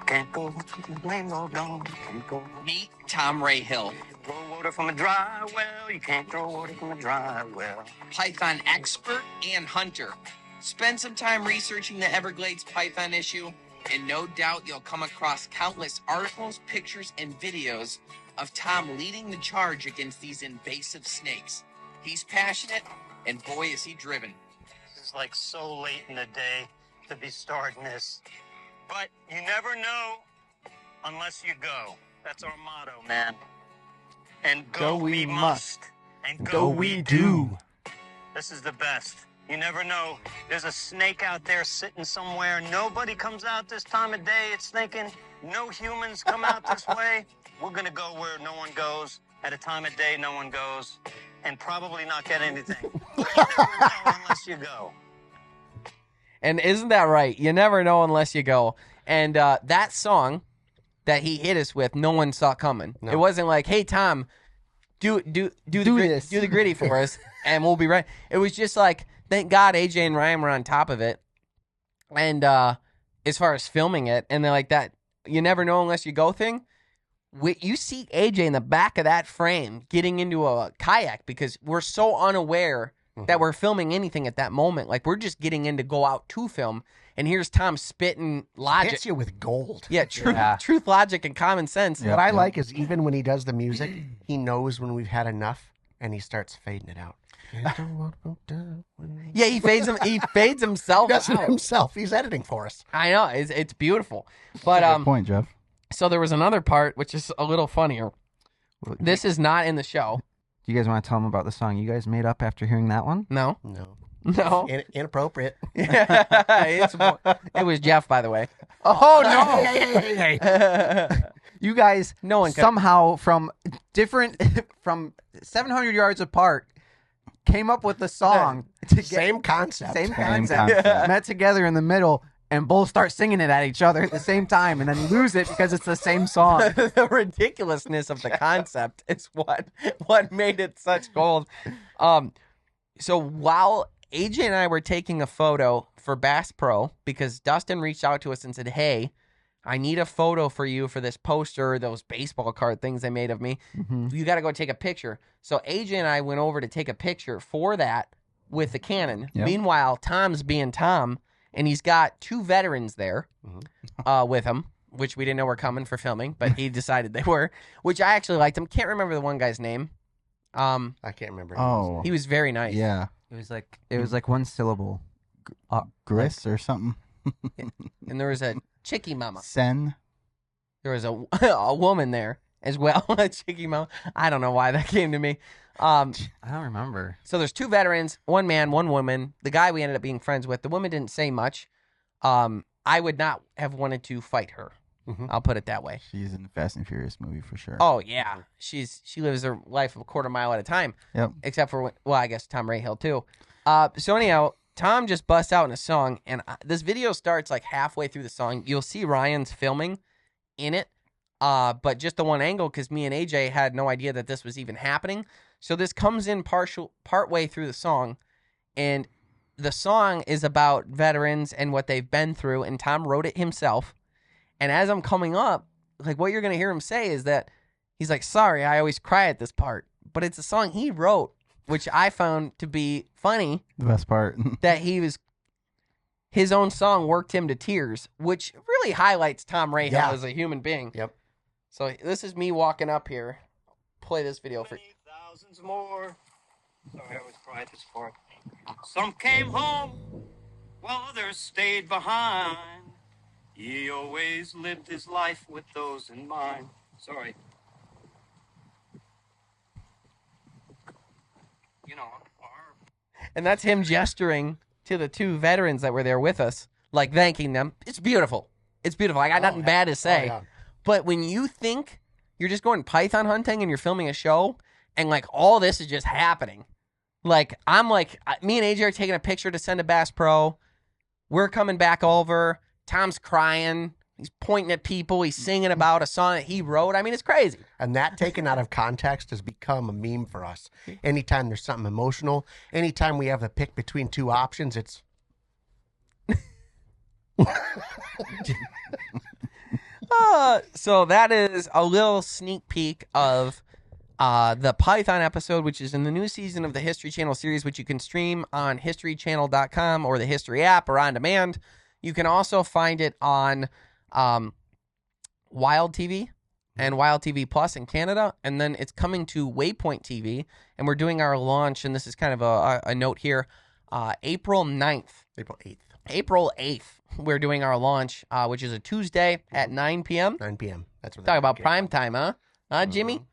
Can't go hunting if the game's all gone. Can't go. Meet Tom Rahill, Draw water from a dry well. You can't draw water from a dry well. python expert and hunter. Spend some time researching the Everglades python issue, and no doubt you'll come across countless articles, pictures, and videos of Tom leading the charge against these invasive snakes. He's passionate, and boy is he driven. This is like so late in the day to be starting this. But you never know unless you go. That's our motto, man. And go we must. And go we do. This is the best. You never know. There's a snake out there sitting somewhere. Nobody comes out this time of day. It's thinking no humans come out this way. We're going to go where no one goes. At a time of day no one goes. And probably not get anything. You never know unless you go. And isn't that right? You never know unless you go. And that song that he hit us with, no one saw coming. No. It wasn't like, hey, Tom, do the gritty for us, and we'll be right. It was just like, thank God AJ and Ryan were on top of it. And as far as filming it, and they're like that, you never know unless you go thing. You see AJ in the back of that frame getting into a kayak because we're so unaware that we're filming anything at that moment. Like, we're just getting in to go out to film, and here's Tom spitting logic. Hits you with gold. Yeah, truth, logic, and common sense. What I like is even when he does the music, he knows when we've had enough, and he starts fading it out. Yeah, he fades himself He does it out. himself. He's editing for us. I know, it's beautiful. But Good point, Jeff. so there was another part which is a little funnier. This is not in the show. Do you guys want to tell them about the song you guys made up after hearing that one? No, No. Inappropriate. it was Jeff, by the way. Oh, no. Hey. You guys No one could- somehow from 700 yards apart came up with the song. Same concept. Same Same concept. concept. Met together in the middle and both start singing it at each other at the same time and then lose it because it's the same song. The ridiculousness of the concept is what made it such gold. So while AJ and I were taking a photo for Bass Pro, because Dustin reached out to us and said, hey, I need a photo for you for this poster, those baseball card things they made of me. You got to go take a picture. So AJ and I went over to take a picture for that with the Canon. Yep. Meanwhile, Tom's being Tom, and he's got 2 veterans there with him, which we didn't know were coming for filming, but he decided they were, which I actually liked him. Can't remember the one guy's name. I can't remember. Oh, He was very nice. yeah. It was like one syllable. Gris or something. And there was a Chicky Mama. Sen. There was a woman there as well, a Chicky Mama. I don't know why that came to me. I don't remember. So there's 2 veterans, 1 man, 1 woman. The guy we ended up being friends with, the woman didn't say much. I would not have wanted to fight her. I'll put it that way. She's in the Fast and Furious movie for sure. Oh yeah, she lives her life a quarter mile at a time. Yep. Except for I guess Tom Rahill too. So anyhow, Tom just busts out in a song, and this video starts like halfway through the song. You'll see Ryan's filming in it, but just the one angle because me and AJ had no idea that this was even happening. So this comes in partway through the song, and the song is about veterans and what they've been through, and Tom wrote it himself. And as I'm coming up, like what you're going to hear him say is that he's like, sorry, I always cry at this part. But it's a song he wrote, which I found to be funny. The best part. That his own song worked him to tears, which really highlights Tom Rahill as a human being. Yep. So this is me walking up here. Play this video for thousands more. Sorry, I always cry at this part. Some came home while others stayed behind. He always lived his life with those in mind. Sorry. You know, And that's him gesturing to the 2 veterans that were there with us, like thanking them. It's beautiful. It's beautiful. I got nothing bad to say. yeah. But when you think you're just going python hunting and you're filming a show and like all this is just happening, like I'm like, me and AJ are taking a picture to send to Bass Pro. We're coming back over. Tom's crying. He's pointing at people. He's singing about a song that he wrote. I mean, it's crazy. And that taken out of context has become a meme for us. Anytime there's something emotional, anytime we have to pick between 2 options, it's... So that is a little sneak peek of the Python episode, which is in the new season of the History Channel series, which you can stream on historychannel.com or the History app or on demand. You can also find it on Wild TV and Wild TV Plus in Canada, and then it's coming to Waypoint TV, and we're doing our launch, and this is kind of a note here, April 9th. April 8th, we're doing our launch, which is a Tuesday at 9 p.m. 9 p.m. That's what Talk about prime time, huh? Jimmy?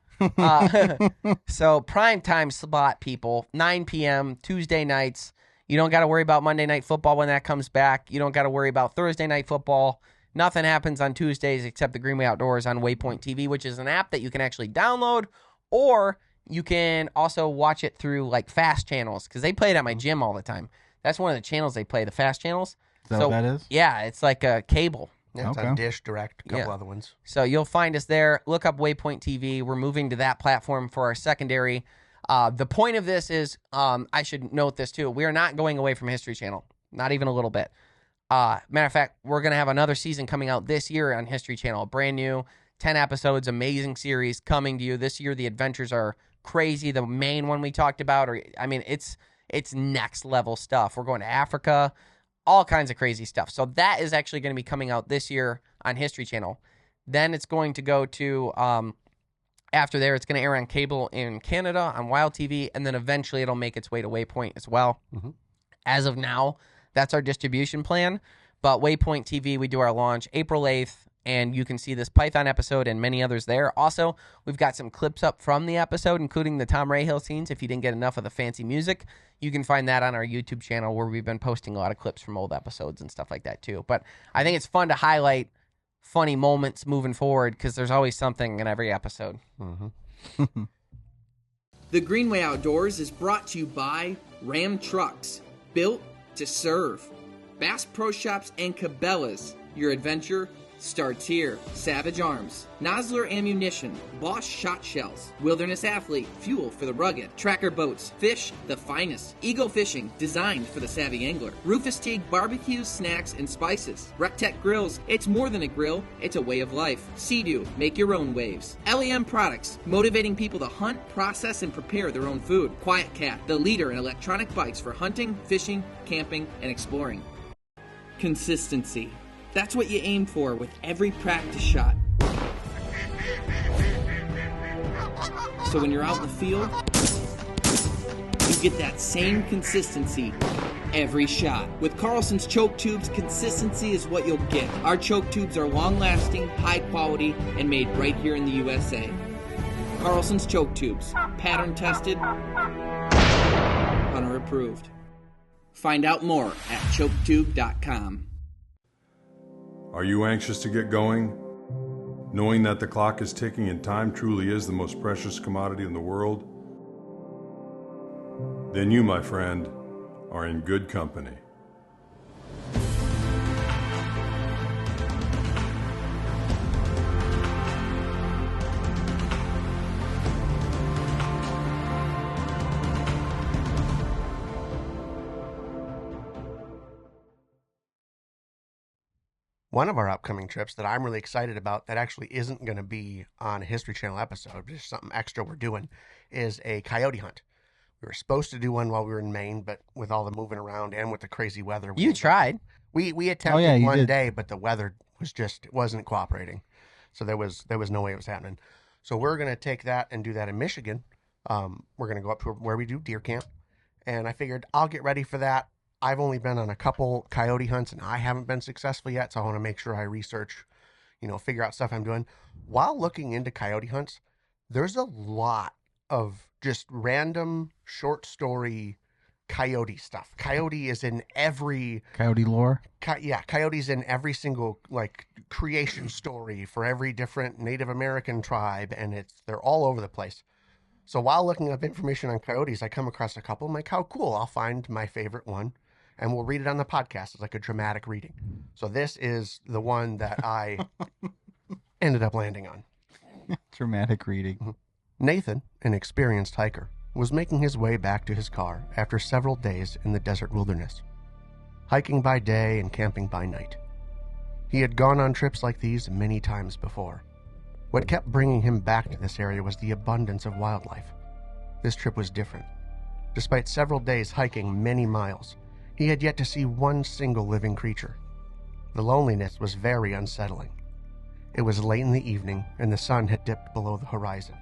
So prime time slot, people, 9 p.m. Tuesday nights. You don't got to worry about Monday Night Football when that comes back. You don't got to worry about Thursday Night Football. Nothing happens on Tuesdays except the Greenway Outdoors on Waypoint TV, which is an app that you can actually download, or you can also watch it through like fast channels because they play it at my gym all the time. That's one of the channels they play, the fast channels. Is that what that is? Yeah, it's like a cable. Yeah, it's on Dish, Direct, a couple other ones. So you'll find us there. Look up Waypoint TV. We're moving to that platform for our secondary. The point of this is, I should note this too, we are not going away from History Channel. Not even a little bit. Matter of fact, we're going to have another season coming out this year on History Channel. Brand new, 10 episodes, amazing series coming to you. This year, the adventures are crazy. The Maine one we talked about, it's next level stuff. We're going to Africa, all kinds of crazy stuff. So that is actually going to be coming out this year on History Channel. Then it's going to go to, after there, it's going to air on cable in Canada on Wild TV, and then eventually it'll make its way to Waypoint as well. Mm-hmm. As of now, that's our distribution plan. But Waypoint TV, we do our launch April 8th, and you can see this Python episode and many others there. Also, we've got some clips up from the episode, including the Tom Rahill scenes. If you didn't get enough of the fancy music, you can find that on our YouTube channel where we've been posting a lot of clips from old episodes and stuff like that too. But I think it's fun to highlight funny moments moving forward because there's always something in every episode. Mm-hmm. The Greenway Outdoors is brought to you by Ram Trucks, built to serve. Bass Pro Shops and Cabela's, your adventure starts here. Savage Arms, Nosler Ammunition, Bosch Shot Shells, Wilderness Athlete, fuel for the rugged, Tracker Boats, fish the finest, Eagle Fishing, designed for the savvy angler, Rufus Teague barbecues, snacks, and spices, Rectech Grills, it's more than a grill, it's a way of life, Sea-Doo, make your own waves, LEM Products, motivating people to hunt, process, and prepare their own food, Quiet Cat, the leader in electronic bikes for hunting, fishing, camping, and exploring. Consistency. That's what you aim for with every practice shot. So when you're out in the field, you get that same consistency every shot. With Carlson's choke tubes, consistency is what you'll get. Our choke tubes are long-lasting, high quality, and made right here in the USA. Carlson's choke tubes, pattern tested, hunter approved. Find out more at choketube.com. Are you anxious to get going? Knowing that the clock is ticking and time truly is the most precious commodity in the world? Then you, my friend, are in good company. One of our upcoming trips that I'm really excited about that actually isn't going to be on a History Channel episode, just something extra we're doing, is a coyote hunt. We were supposed to do one while we were in Maine, but with all the moving around and with the crazy weather. You tried. We attempted one did. day, but the weather was it wasn't cooperating. So there was no way it was happening. So we're going to take that and do that in Michigan. We're going to go up to where we do deer camp. And I figured I'll get ready for that. I've only been on a couple coyote hunts and I haven't been successful yet. So I want to make sure I research, figure out stuff I'm doing. While looking into coyote hunts, there's a lot of just random short story coyote stuff. Coyote is in every Coyote lore. Coyote's in every single creation story for every different Native American tribe, and they're all over the place. So while looking up information on coyotes, I come across a couple. I'm like, how cool! I'll find my favorite one, and we'll read it on the podcast. It's like a dramatic reading. So this is the one that I ended up landing on. Dramatic reading. Nathan, an experienced hiker, was making his way back to his car after several days in the desert wilderness, hiking by day and camping by night. He had gone on trips like these many times before. What kept bringing him back to this area was the abundance of wildlife. This trip was different. Despite several days hiking many miles, he had yet to see one single living creature. The loneliness was very unsettling. It was late in the evening, and the sun had dipped below the horizon,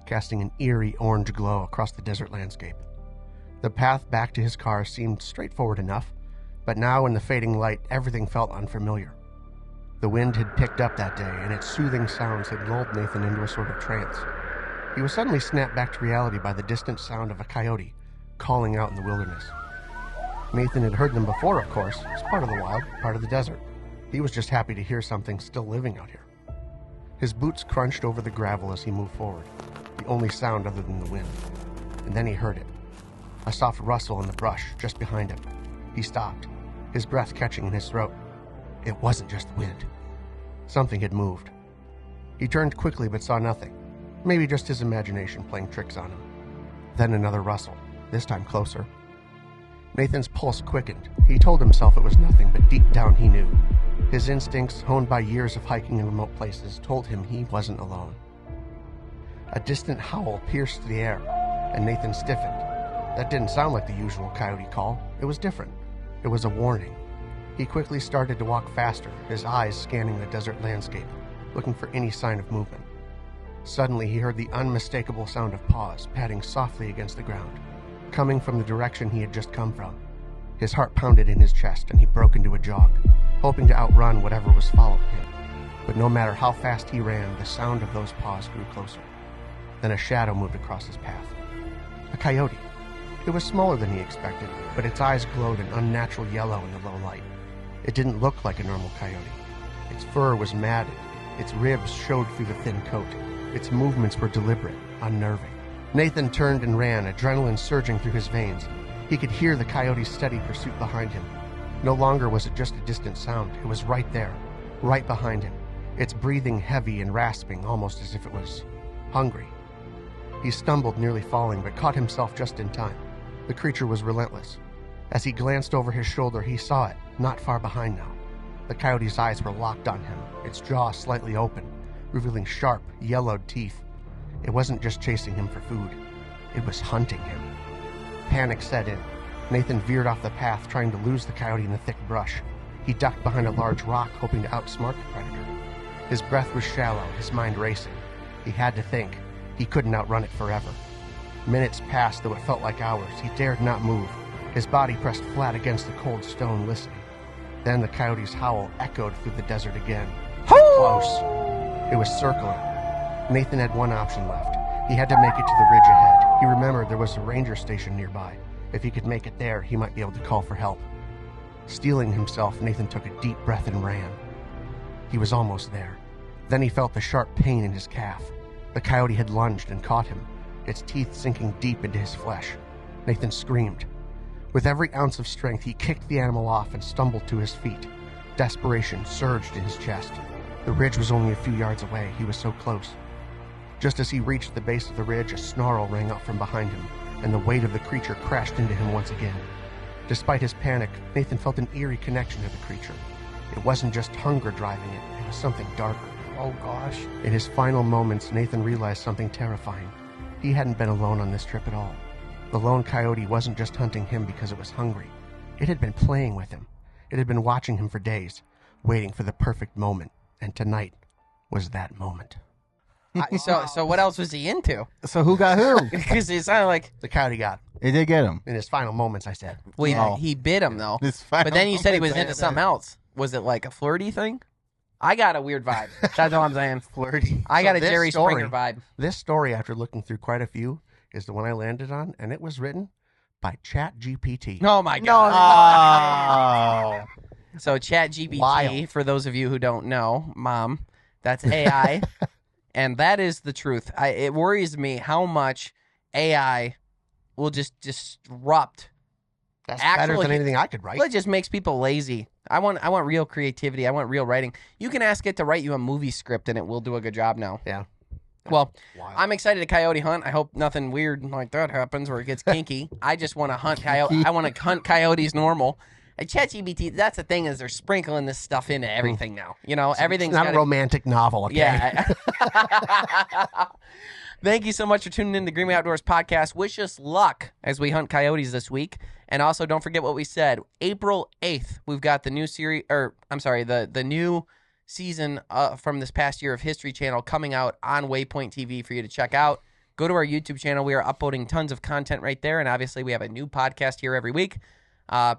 casting an eerie orange glow across the desert landscape. The path back to his car seemed straightforward enough, but now in the fading light, everything felt unfamiliar. The wind had picked up that day, and its soothing sounds had lulled Nathan into a sort of trance. He was suddenly snapped back to reality by the distant sound of a coyote calling out in the wilderness. Nathan had heard them before, of course. It's part of the wild, part of the desert. He was just happy to hear something still living out here. His boots crunched over the gravel as he moved forward, the only sound other than the wind. And then he heard it. A soft rustle in the brush just behind him. He stopped, his breath catching in his throat. It wasn't just the wind. Something had moved. He turned quickly but saw nothing. Maybe just his imagination playing tricks on him. Then another rustle, this time closer. Nathan's pulse quickened. He told himself it was nothing, but deep down he knew. His instincts, honed by years of hiking in remote places, told him he wasn't alone. A distant howl pierced the air, and Nathan stiffened. That didn't sound like the usual coyote call. It was different. It was a warning. He quickly started to walk faster, his eyes scanning the desert landscape, looking for any sign of movement. Suddenly, he heard the unmistakable sound of paws padding softly against the ground, coming from the direction he had just come from. His heart pounded in his chest, and he broke into a jog, hoping to outrun whatever was following him. But no matter how fast he ran, the sound of those paws grew closer. Then a shadow moved across his path. A coyote. It was smaller than he expected, but its eyes glowed an unnatural yellow in the low light. It didn't look like a normal coyote. Its fur was matted. Its ribs showed through the thin coat. Its movements were deliberate, unnerving. Nathan turned and ran, adrenaline surging through his veins. He could hear the coyote's steady pursuit behind him. No longer was it just a distant sound. It was right there, right behind him, its breathing heavy and rasping, almost as if it was hungry. He stumbled, nearly falling, but caught himself just in time. The creature was relentless. As he glanced over his shoulder, he saw it, not far behind now. The coyote's eyes were locked on him, its jaw slightly open, revealing sharp, yellowed teeth. It wasn't just chasing him for food. It was hunting him. Panic set in. Nathan veered off the path, trying to lose the coyote in the thick brush. He ducked behind a large rock, hoping to outsmart the predator. His breath was shallow, his mind racing. He had to think. He couldn't outrun it forever. Minutes passed, though it felt like hours. He dared not move. His body pressed flat against the cold stone, listening. Then the coyote's howl echoed through the desert again. Close. It was circling. Nathan had one option left. He had to make it to the ridge ahead. He remembered there was a ranger station nearby. If he could make it there, he might be able to call for help. Steeling himself, Nathan took a deep breath and ran. He was almost there. Then he felt the sharp pain in his calf. The coyote had lunged and caught him, its teeth sinking deep into his flesh. Nathan screamed. With every ounce of strength, he kicked the animal off and stumbled to his feet. Desperation surged in his chest. The ridge was only a few yards away. He was so close. Just as he reached the base of the ridge, a snarl rang out from behind him, and the weight of the creature crashed into him once again. Despite his panic, Nathan felt an eerie connection to the creature. It wasn't just hunger driving it, it was something darker. Oh, gosh. In his final moments, Nathan realized something terrifying. He hadn't been alone on this trip at all. The lone coyote wasn't just hunting him because it was hungry. It had been playing with him. It had been watching him for days, waiting for the perfect moment. And tonight was that moment. So what else was he into? So who got who? Because it sounded like The coyote got him. It did get him. In his final moments, I said. well, he bit him though. But then you said he was into something else. Was it like a flirty thing? I got a weird vibe. That's all I'm saying. Flirty. I got a this Jerry story- Springer vibe. This story, after looking through quite a few, is the one I landed on, and it was written by ChatGPT. Oh my god. Oh. So ChatGPT, Wild. for those of you who don't know, Mom, that's AI. And that is the truth. It worries me how much AI will just disrupt. That's better actual than hu- anything I could write. Well, it just makes people lazy. I want real creativity. I want real writing. You can ask it to write you a movie script, and it will do a good job now. Yeah. Well, Wild. I'm excited to coyote hunt. I hope nothing weird like that happens where it gets kinky. I just want to hunt coyote. I want to hunt coyotes normal. ChatGPT, that's the thing, is they're sprinkling this stuff into everything now. You know, everything's It's not gotta- a romantic novel, okay? Yeah. Thank you so much for tuning in to the Greenway Outdoors podcast. Wish us luck as we hunt coyotes this week. And also, don't forget what we said. April 8th, we've got the new series, the new season from this past year of History Channel coming out on Waypoint TV for you to check out. Go to our YouTube channel. We are uploading tons of content right there. And obviously, we have a new podcast here every week.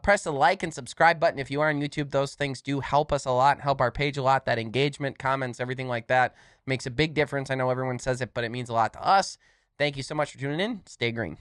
Press the like and subscribe button if you are on YouTube. Those things do help us a lot, help our page a lot. That engagement, comments, everything like that makes a big difference. I know everyone says it, but it means a lot to us. Thank you so much for tuning in. Stay green.